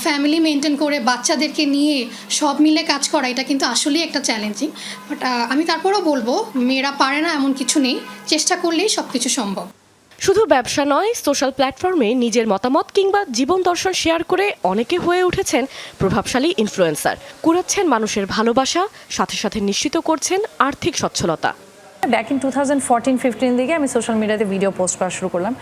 ফ্যামিলি মেনটেন করে বাচ্চাদেরকে নিয়ে সব মিলে কাজ করা এটা কিন্তু আসলেই একটা চ্যালেঞ্জিং। বাট আমি তারপরও বলবো মেয়েরা পারে না এমন কিছু নেই, চেষ্টা করলেই সব কিছু সম্ভব। শুধু ব্যবসা নয়, সোশ্যাল প্ল্যাটফর্মে নিজের মতামত কিংবা জীবন দর্শন শেয়ার করে অনেকে হয়ে উঠেছেন প্রভাবশালী ইনফ্লুয়েন্সার। কুড়াচ্ছেন মানুষের ভালোবাসা, সাথে সাথে নিশ্চিত করছেন আর্থিক সচ্ছলতা। ব্যাক ইন 2014-15 দিকে আমি সোশ্যাল মিডিয়াতে ভিডিও পোস্ট করা শুরু করলাম।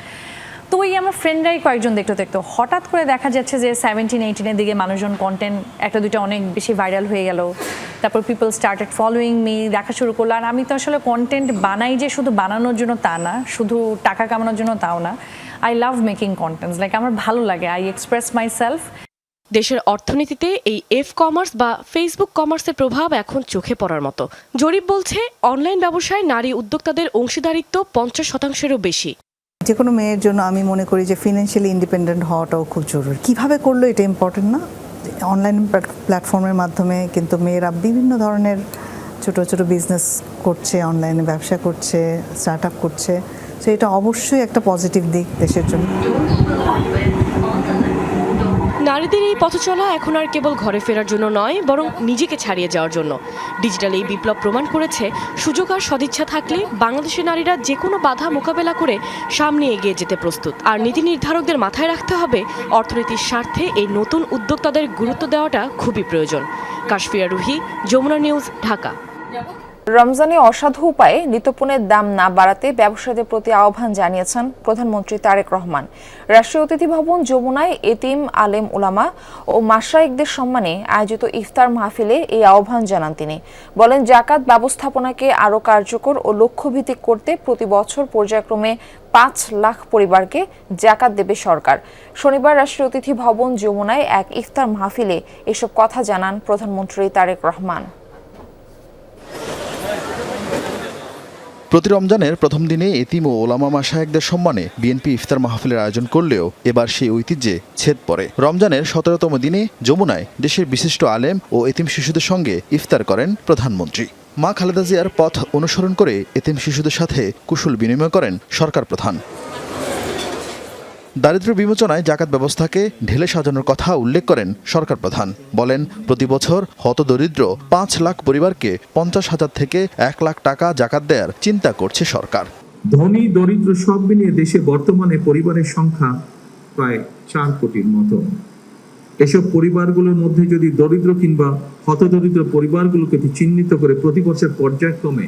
তো ওই আমার ফ্রেন্ডরাই কয়েকজন দেখতে হঠাৎ করে দেখা যাচ্ছে যে 17-18 দিকে মানুষজন কন্টেন্ট একটা দুইটা অনেক বেশি ভাইরাল হয়ে গেল। তারপর পিপল স্টার্টেড ফলোয়িং মি, দেখা শুরু করলো। আর আমি তো আসলে কন্টেন্ট বানাই যে শুধু বানানোর জন্য তা না, শুধু টাকা কামানোর জন্য তাও না। I love making contents, like আমার ভালো লাগে, আই এক্সপ্রেস মাই সেলফ। দেশের অর্থনীতিতে এই এফ কমার্স বা ফেসবুক কমার্সের প্রভাব এখন চোখে পড়ার মতো। জরিপ বলছে অনলাইন ব্যবসায় নারী উদ্যোক্তাদের অংশীদারিত্ব 50%-এরও বেশি। যে কোনো মেয়ের জন্য আমি মনে করি যে ফিনান্সিয়ালি ইন্ডিপেন্ডেন্ট হওয়াটাও খুব জরুরি। কীভাবে করলো এটা ইম্পর্টেন্ট না, অনলাইন প্ল্যাটফর্মের মাধ্যমে কিন্তু মেয়েরা বিভিন্ন ধরনের ছোট ছোট বিজনেস করছে, অনলাইনে ব্যবসা করছে, স্টার্ট আপ করছে। সো এটা অবশ্যই একটা পজিটিভ দিক দেশের জন্য। নারীদের এই পথ চলা এখন আর কেবল ঘরে ফেরার জন্য নয়, বরং নিজেকে ছাড়িয়ে যাওয়ার জন্য। ডিজিটাল এই বিপ্লব প্রমাণ করেছে সুযোগ আর সদিচ্ছা থাকলে বাংলাদেশের নারীরা যে কোনো বাধা মোকাবেলা করে সামনে এগিয়ে যেতে প্রস্তুত। আর নীতি নির্ধারকদের মাথায় রাখতে হবে, অর্থনীতির স্বার্থে এই নতুন উদ্যোক্তাদের গুরুত্ব দেওয়াটা খুবই প্রয়োজন। কাশফিয়া রুহি, যমুনা নিউজ, ঢাকা। রমজানে অসাধু উপায়ে নিত্যপণ্যের দাম না বাড়াতে ব্যবসায়ীদের প্রতি আহ্বান জানিয়েছেন প্রধানমন্ত্রী তারেক রহমান। রাষ্ট্রীয় অতিথি ভবন যমুনায় এতিম, আলেম, উলামা ও মাশায়েখদের সম্মানে আয়োজিত ইফতার মাহফিলে এই আহ্বান জানান তিনি। বলেন, জাকাত ব্যবস্থাপনাকে আরও কার্যকর ও লক্ষ্যভিত্তিক করতে প্রতি বছর পর্যায়ক্রমে 5 লাখ পরিবারকে জাকাত দেবে সরকার। শনিবার রাষ্ট্রীয় অতিথি ভবন যমুনায় এক ইফতার মাহফিলে এসব কথা জানান প্রধানমন্ত্রী তারেক রহমান। প্রতি রমজানের প্রথম দিনে এতিম ও ওলামা মাশায়েখদের সম্মানে বিএনপি ইফতার মাহফিলের আয়োজন করলেও এবার সেই ঐতিহ্যে ছেদ পড়ে। রমজানের 17তম দিনে যমুনায় দেশের বিশিষ্ট আলেম ও এতিম শিশুদের সঙ্গে ইফতার করেন প্রধানমন্ত্রী। মা খালেদা জিয়ার পথ অনুসরণ করে এতিম শিশুদের সাথে কুশল বিনিময় করেন সরকার প্রধান। দারিদ্র্য বিমোচনায় জাকাত ব্যবস্থাকে ঢেলে সাজানোর কথা উল্লেখ করেন সরকার প্রধান। বলেন, প্রতি বছর হতদরিদ্র 5 লাখ পরিবারকে 50,000 থেকে 1 লাখ টাকা জাকাত দেওয়ার চিন্তা করছে সরকার। ধনী দরিদ্র সব মিলিয়ে দেশে বর্তমানে পরিবারের সংখ্যা প্রায় 4 কোটির মতো। এসব পরিবারগুলোর মধ্যে যদি দরিদ্র কিংবা হতদরিদ্র পরিবারগুলোকে চিহ্নিত করে প্রতি বছর পর্যায়ক্রমে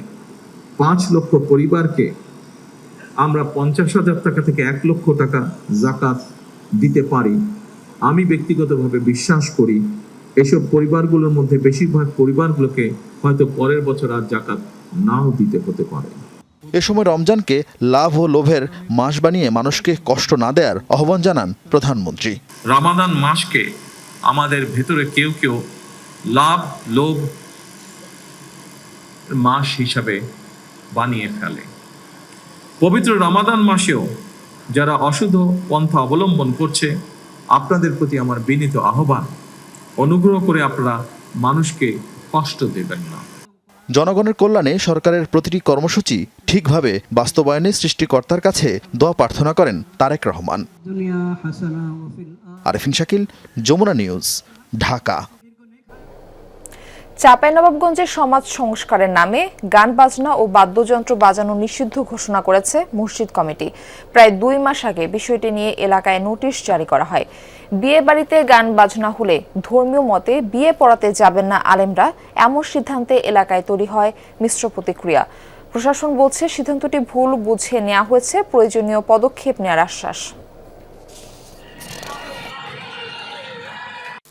5 লক্ষ পরিবারকে আমরা 50,000 টাকা থেকে 1 লক্ষ টাকা জাকাত দিতে পারি, আমি ব্যক্তিগতভাবে বিশ্বাস করি এসব পরিবারগুলোর মধ্যে বেশিরভাগ পরিবারগুলোকে হয়তো পরের বছর আর জাকাত নাও দিতে হতে পারে। এ সময় রমজানকে লাভ ও লোভের মাস বানিয়ে মানুষকে কষ্ট না দেওয়ার আহ্বান জানান প্রধানমন্ত্রী। রমাদান মাসকে আমাদের ভেতরে কেউ কেউ লাভ লোভ মাস হিসাবে বানিয়ে ফেলে। পবিত্র রমাদান মাসেও যারা অশুদ্ধ পন্থা অবলম্বন করছে, আপনাদের প্রতি আমার বিনীত আহ্বান, অনুগ্রহ করে আপনারা মানুষকে কষ্ট দেবেন না। জনগণের কল্যাণে সরকারের প্রতিটি কর্মসূচি ঠিকভাবে বাস্তবায়নে সৃষ্টিকর্তার কাছে দোয়া প্রার্থনা করেন তারেক রহমান। আরেফিন শাকিল, যমুনা নিউজ, ঢাকা। চাঁপাইনবাবগঞ্জে সমাজ সংস্কারের নামে গান বাজনা ও বাদ্যযন্ত্র বাজানো নিষিদ্ধ ঘোষণা করেছে মসজিদ কমিটি। প্রায় 2 মাস আগে বিষয়টি নিয়ে এলাকায় নোটিশ জারি করা হয়। বিয়ে বাড়িতে গান বাজনা হলে ধর্মীয় মতে বিয়ে পড়াতে যাবেন না আলেমরা, এমন সিদ্ধান্তে এলাকায় তৈরি হয় মিশ্র প্রতিক্রিয়া। প্রশাসন বলছে সিদ্ধান্তটি ভুল বুঝে নেওয়া হয়েছে, প্রয়োজনীয় পদক্ষেপ নেওয়ার আশ্বাস।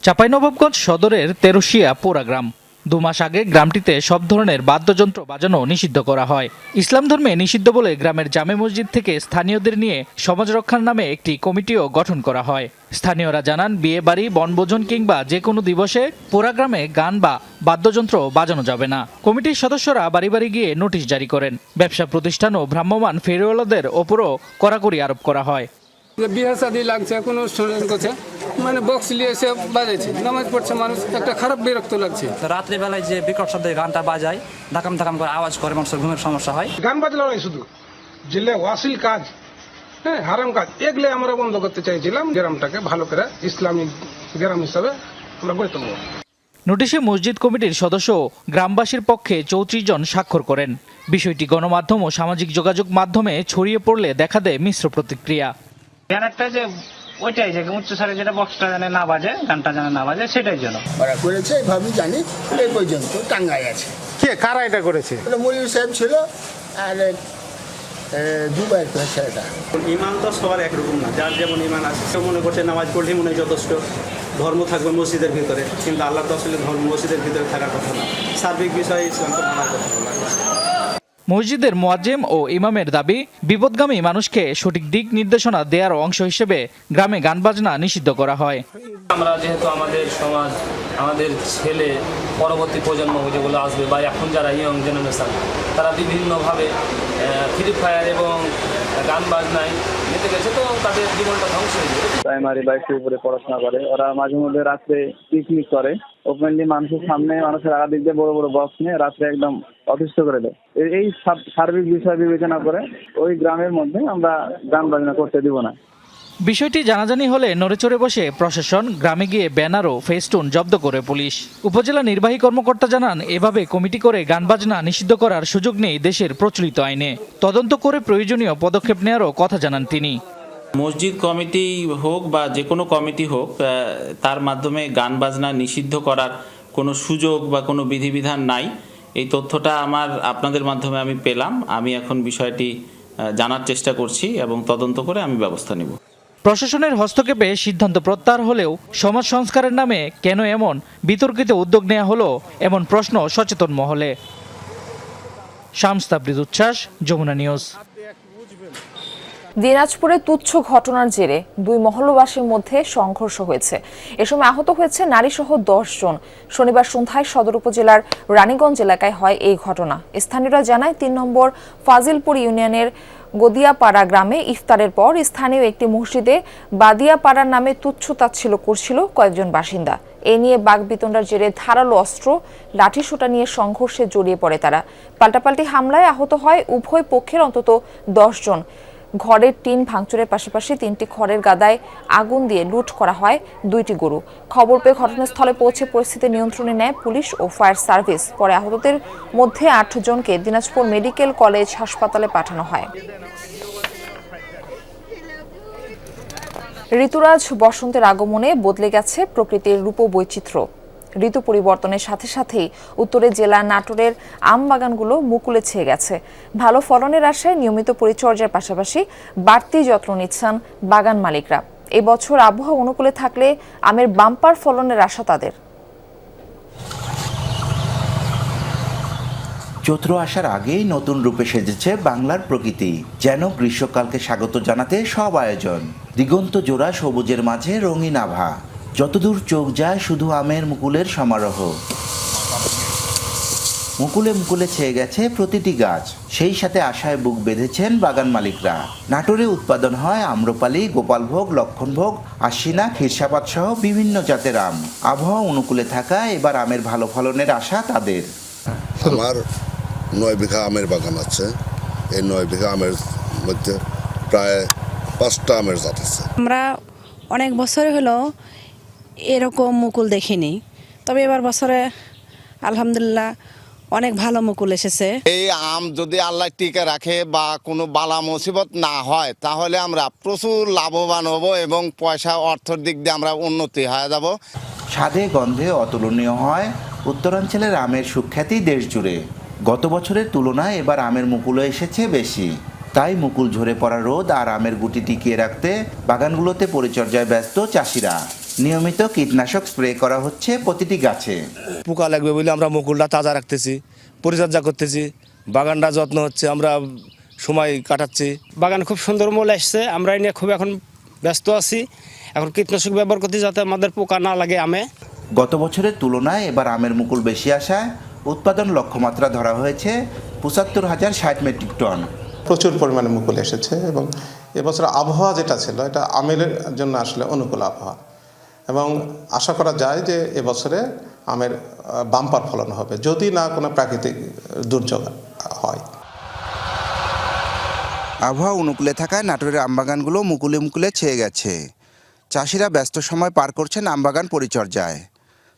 চাঁপাইনবাবগঞ্জ সদরের তেরোশিয়া পোড়া গ্রাম। 2 মাস আগে গ্রামটিতে সব ধরনের বাদ্যযন্ত্র বাজানো নিষিদ্ধ করা হয়। ইসলাম ধর্মে নিষিদ্ধ বলে গ্রামের জামে মসজিদ থেকে স্থানীয়দের নিয়ে সমাজ রক্ষার নামে একটি কমিটিও গঠন করা হয়। স্থানীয়রা জানান, বিয়ে বাড়ি, বনভোজন কিংবা যে কোনো দিবসে পোড়া গ্রামে গান বা বাদ্যযন্ত্র বাজানো যাবে না। কমিটির সদস্যরা বাড়ি বাড়ি গিয়ে নোটিশ জারি করেন। ব্যবসা প্রতিষ্ঠান ও ভ্রাম্যমাণ ফেরিওয়ালাদের ওপরও কড়াকড়ি আরোপ করা হয়। বিয়ে শাদী লাগছে, কোনো অনুষ্ঠান করছে, মানে বক্স নিয়ে এসে বাজাইছে, নামাজ পড়ছে মানুষ, একটা খারাপ বিরক্ত লাগছে। রাত্রিবেলায় যে বিকট শব্দে গানটা বাজায়, ধাকাম ধাকাম করে আওয়াজ করে, মানুষের ঘুমের সমস্যা হয়। গান বাজনা নয় শুধু, যেগুলো ওয়াসিল কাজ, হ্যাঁ হারাম কাজ, এগুলো আমরা বন্ধ করতে চাইছিলাম। গ্রামটাকে ভালো করে ইসলামিক গ্রাম হিসাবে আমরা গড়ে তুলব। নোটিশে মসজিদ কমিটির সদস্য গ্রামবাসীর পক্ষে 34 জন স্বাক্ষর করেন। বিষয়টি গণমাধ্যম ও সামাজিক যোগাযোগ মাধ্যমে ছড়িয়ে পড়লে দেখা দেয় মিশ্র প্রতিক্রিয়া। একটা যে ওইটাই যে উচ্চস্বরে যেটা বক্সটা জানে না বাজে, গানটা জানে না বাজে, সেটাই জন্য ওরা করেছে। এভাবেই জানি এই পর্যন্ত টাঙ্গাই আছে। কে কারা এটা করেছে? মৌলভী সাহেব ছিল আর দুবাইয়ের ছেলেটা। ইমান তো সবার একরকম না, যার যেমন ইমান আছে। কেউ মনে করছে নামাজ পড়লেই মনে হয় যথেষ্ট, ধর্ম থাকবে মসজিদের ভিতরে, কিন্তু আল্লাহ তো আসলে ধর্ম মসজিদের ভিতরে থাকার কথা না। সার্বিক বিষয়ে ইসলাম তো মানার কথা বলা হয়েছে। মসজিদের মুয়াজ্জিম ও ইমামের দাবি, বিপদগামী মানুষকে সঠিক দিক নির্দেশনা দেওয়ার অংশ হিসেবে গ্রামে গান বাজনা নিষিদ্ধ করা হয়। আমরা যেহেতু আমাদের সমাজ, আমাদের ছেলে পরবর্তী প্রজন্ম যেগুলো আসবে বা এখন যারা ইয়ং জেনারেশন, তারা বিভিন্নভাবে ফ্রি ফায়ার এবং গান বাজনায় মেতে গেছে, তো তাদের জীবনটা ধ্বংস হয়ে যাবে। প্রাইমারি বা স্কুল উপরে পড়াশোনা করে, ওরা মাঝে মধ্যে রাত্রে পিকনিক করে, ওপেনলি মানুষের সামনে, মানুষের আগা দিক দিয়ে বড় বড় বক্স নিয়ে রাত্রে একদম অতিষ্ঠ করে দেয়। এই সার্বিক বিষয় বিবেচনা করে ওই গ্রামের মধ্যে আমরা গান বাজনা করতে দিব না। বিষয়টি জানাজানি হলে নড়েচড়ে বসে প্রশাসন, গ্রামে গিয়ে ব্যানার ও ফেস্টুন জব্দ করে পুলিশ। উপজেলা নির্বাহী কর্মকর্তা জানান, এভাবে কমিটি করে গান বাজনা নিষিদ্ধ করার সুযোগ নেই দেশের প্রচলিত আইনে। তদন্ত করে প্রয়োজনীয় পদক্ষেপ নেওয়ারও কথা জানান তিনি। মসজিদ কমিটি হোক বা যে কোনো কমিটি হোক, তার মাধ্যমে গান বাজনা নিষিদ্ধ করার কোনো সুযোগ বা কোনো বিধিবিধান নাই। এই তথ্যটা আপনাদের মাধ্যমে আমি পেলাম। আমি এখন বিষয়টি জানার চেষ্টা করছি এবং তদন্ত করে আমি ব্যবস্থা নেব। প্রশাসনের হস্তক্ষেপে সিদ্ধান্ত প্রত্যাহার হলেও সমাজ সংস্কারের নামে কেন এমন বিতর্কিত উদ্যোগ নেওয়া হলো, এমন প্রশ্ন সচেতন মহলে। শামস তাবরিজ উচ্ছ্বাস, যমুনা নিউজ। দিনাজপুরে তুচ্ছ ঘটনার জেরে 2 মহল্লাবাসীর মধ্যে সংঘর্ষ হয়েছে। এ সময় আহত হয়েছে নারীসহ 10 জন। শনিবার সন্ধ্যায় সদর উপজেলার রানীগঞ্জ এলাকায় হয় এই ঘটনা। স্থানীয়রা জানায়, 3 নম্বর ফাজিলপুর ইউনিয়নের গদিয়াপাড়া গ্রামে ইফতারের পর স্থানীয় একটি মসজিদে বাদিয়াপাড়ার নামে তুচ্ছ-তাচ্ছিল্য করছিল কয়েকজন বাসিন্দা। এ নিয়ে বাকবিতণ্ডার জেরে ধারালো অস্ত্র, লাঠিসোঁটা নিয়ে সংঘর্ষে জড়িয়ে পড়ে তারা। পাল্টাপাল্টি হামলায় আহত হয় উভয় পক্ষের অন্তত 10 জন। ঘরের টিন ভাঙচুরের পাশাপাশি 3টি খড়ের গাদায় আগুন দিয়ে লুট করা হয় 2টি গরু। খবর পেয়ে ঘটনাস্থলে পৌঁছে পরিস্থিতি নিয়ন্ত্রণে নেয় পুলিশ ও ফায়ার সার্ভিস। পরে আহতদের মধ্যে 8 জনকে দিনাজপুর মেডিকেল কলেজ হাসপাতালে পাঠানো হয়। ঋতুরাজ বসন্তের আগমনে বদলে গেছে প্রকৃতির রূপবৈচিত্র্য। ঋতু পরিবর্তনের সাথে সাথেই উত্তরের জেলা নাটোরের আম বাগানগুলো মুকুলে ছেয়ে গেছে। ভালো ফলনের আশায় নিয়মিত পরিচর্যার পাশাপাশি বাড়তি যত্ন নিচ্ছেন বাগান মালিকরা। এবছর আবহাওয়া অনুকূলে থাকলে আমের বাম্পার ফলনের আশা তাদের। চৈত্র আসার আগেই নতুন রূপে সেজেছে বাংলার প্রকৃতি। যেন গ্রীষ্মকালকে স্বাগত জানাতে সব আয়োজন। দিগন্ত জোড়া সবুজের মাঝে রঙিন আভা। যতদূর চোখ যায় শুধু আমের মুকুলের সমারোহ। মুকুলে মুকুলে ছেয়ে গেছে প্রতিটি গাছ। সেই সাথে আশায় বুক বেঁধেছেন বাগান মালিকরা। নাটোরে উৎপাদন হয় আম্রপালি, গোপালভোগ, লক্ষণভোগ, আশ্বিনা, ক্ষীরসাপাত সহ বিভিন্ন জাতের আম। আবহাওয়া অনুকূলে থাকায় এবার আমের ভালো ফলনের আশা তাদের। আমার 9 বিঘা আমের বাগান আছে। এই 9 বিঘা আমের মধ্যে প্রায় 5টা আমের জাত আছে। আমরা অনেক বছর হলো এরকম মুকুল দেখিনি, তবে এবার বছরে আলহামদুলিল্লাহ অনেক ভালো মুকুল এসেছে। এই আম যদি আল্লাহ টিকে রাখে বা কোনো বালা মুসিবত না হয় তাহলে আমরা প্রচুর লাভবান হব এবং পয়সা অর্থের দিক দিয়ে আমরা উন্নতি হয়ে যাব। স্বাদে গন্ধে অতুলনীয় হয় উত্তরাঞ্চলের আমের সুখ্যাতি দেশ জুড়ে। গত বছরের তুলনায় এবার আমের মুকুলও এসেছে বেশি, তাই মুকুল ঝরে পড়া রোদ আর আমের গুটি টিকিয়ে রাখতে বাগানগুলোতে পরিচর্যায় ব্যস্ত চাষিরা। নিয়মিত কীটনাশক স্প্রে করা হচ্ছে প্রতিটি গাছে। পোকা লাগবে বলে আমরা মুকুলটা তাজা রাখতেছি, পরিচর্যা করতেছি, বাগানটা যত্ন হচ্ছে, আমরা সময় কাটাচ্ছি। বাগান খুব সুন্দর মূল আসছে, আমরা এই নিয়ে খুব এখন ব্যস্ত আছি। এখন কীটনাশক ব্যবহার করতে যাতে আমাদের পোকা না লাগে আমে। গত বছরের তুলনায় এবার আমের মুকুল বেশি আসায় উৎপাদন লক্ষ্যমাত্রা ধরা হয়েছে ৭৫,০৬০ মেট্রিক টন। প্রচুর পরিমাণে মুকুল এসেছে এবং এবছর আবহাওয়া যেটা ছিল এটা আমের জন্য আসলে অনুকূল আবহাওয়া, এবং আশা করা যায় যে এবছরে আমের বাম্পার ফলন হবে যদি না কোনো প্রাকৃতিক দুর্যোগ হয়। আবহাওয়া অনুকূলে থাকায় নাটোরের আমবাগানগুলো মুকুলে মুকুলে ছেয়ে গেছে। চাষিরা ব্যস্ত সময় পার করছেন আমবাগান পরিচর্যায়।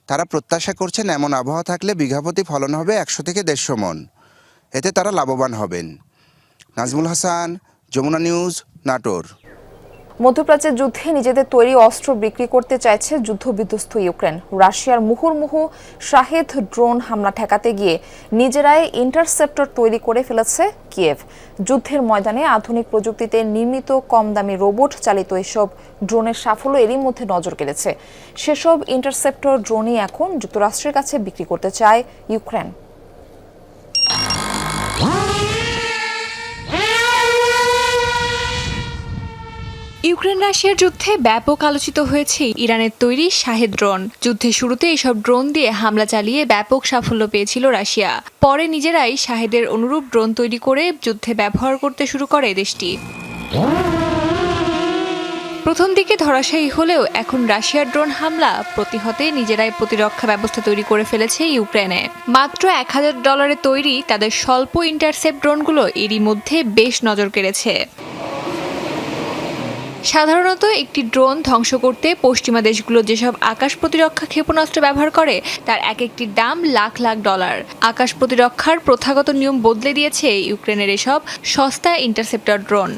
তারা প্রত্যাশা করছেন এমন আবহাওয়া থাকলে বিঘাপ্রতি ফলন হবে ১০০ থেকে ১৫০ মণ। এতে তারা লাভবান হবেন। নাজমুল হাসান, যমুনা নিউজ, নাটোর। মধ্যপ্রাচ্যের যুদ্ধে নিজেদের তৈরি অস্ত্র বিক্রি করতে চাইছে যুদ্ধবিধ্বস্ত ইউক্রেন। রাশিয়ার মুহুর্মুহু শাহেদ ড্রোন হামলা ঠেকাতে গিয়ে নিজেরাই ইন্টারসেপ্টর তৈরি করে ফেলেছে কিয়েভ। যুদ্ধের ময়দানে আধুনিক প্রযুক্তিতে নির্মিত কম দামি রোবট চালিত এসব ড্রোনের সাফল্য এরই মধ্যে নজর কেড়েছে। সেসব ইন্টারসেপ্টর ড্রোনই এখন যুক্তরাষ্ট্রের কাছে বিক্রি করতে চায় ইউক্রেন। ইউক্রেন রাশিয়ার যুদ্ধে ব্যাপক আলোচিত হয়েছে ইরানের তৈরি শাহেদ ড্রোন। যুদ্ধের শুরুতে এসব ড্রোন দিয়ে হামলা চালিয়ে ব্যাপক সাফল্য পেয়েছিল রাশিয়া। পরে নিজেরাই শাহেদের অনুরূপ ড্রোন তৈরি করে যুদ্ধে ব্যবহার করতে শুরু করে দেশটি। প্রথম দিকে ধরাশায়ী হলেও এখন রাশিয়ার ড্রোন হামলা প্রতিহতে নিজেরাই প্রতিরক্ষা ব্যবস্থা তৈরি করে ফেলেছে ইউক্রেনে। মাত্র $১,০০০ তৈরি তাদের স্বল্প ইন্টারসেপ্ট ড্রোনগুলো এরই মধ্যে বেশ নজর কেড়েছে। সাধারণত একটি ড্রোন ধ্বংস করতে পশ্চিমা দেশগুলো যেসব আকাশ প্রতিরক্ষা ক্ষেপণাস্ত্র ব্যবহার করে তার এক একটির দাম লাখ লাখ ডলার। আকাশ প্রতিরক্ষার প্রথাগত নিয়ম বদলে দিয়েছে ইউক্রেনের এসব সস্তা ইন্টারসেপ্টর ড্রোন।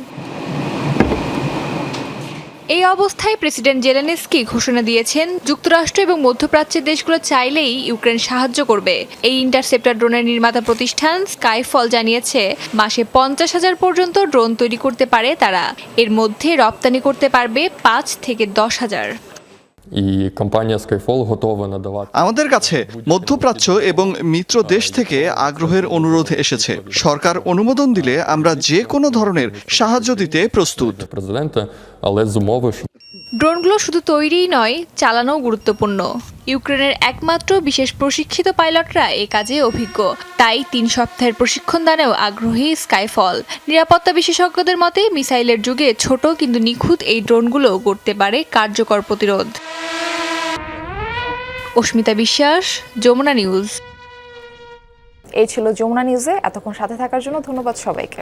এই অবস্থায় প্রেসিডেন্ট জেলেনস্কি ঘোষণা দিয়েছেন যুক্তরাষ্ট্র এবং মধ্যপ্রাচ্যের দেশগুলো চাইলেই ইউক্রেন সাহায্য করবে। এই ইন্টারসেপ্টর ড্রোনের নির্মাতা প্রতিষ্ঠান স্কাইফল জানিয়েছে মাসে ৫০,০০০ পর্যন্ত ড্রোন তৈরি করতে পারে তারা। এর মধ্যে রপ্তানি করতে পারবে ৫ থেকে ১০,০০০। আমাদের কাছে মধ্যপ্রাচ্য এবং মিত্র দেশ থেকে আগ্রহের অনুরোধ এসেছে। সরকার অনুমোদন দিলে আমরা যে কোনো ধরনের সাহায্য দিতে প্রস্তুত। ড্রোনগুলো শুধু তৈরিই নয়, চালানোও গুরুত্বপূর্ণ। ইউক্রেনের একমাত্র বিশেষ প্রশিক্ষিত পাইলটরা এ কাজে অভিজ্ঞ, তাই ৩ সপ্তাহের প্রশিক্ষণ দানেও আগ্রহী স্কাইফল। নিরাপত্তা বিশেষজ্ঞদের মতে মিসাইলের যুগে ছোট কিন্তু নিখুঁত এই ড্রোনগুলো করতে পারে কার্যকর প্রতিরোধ। অস্মিতা বিশ্বাস, যমুনা নিউজ। এই ছিল যমুনা নিউজে। এতক্ষণ সাথে থাকার জন্য ধন্যবাদ সবাইকে।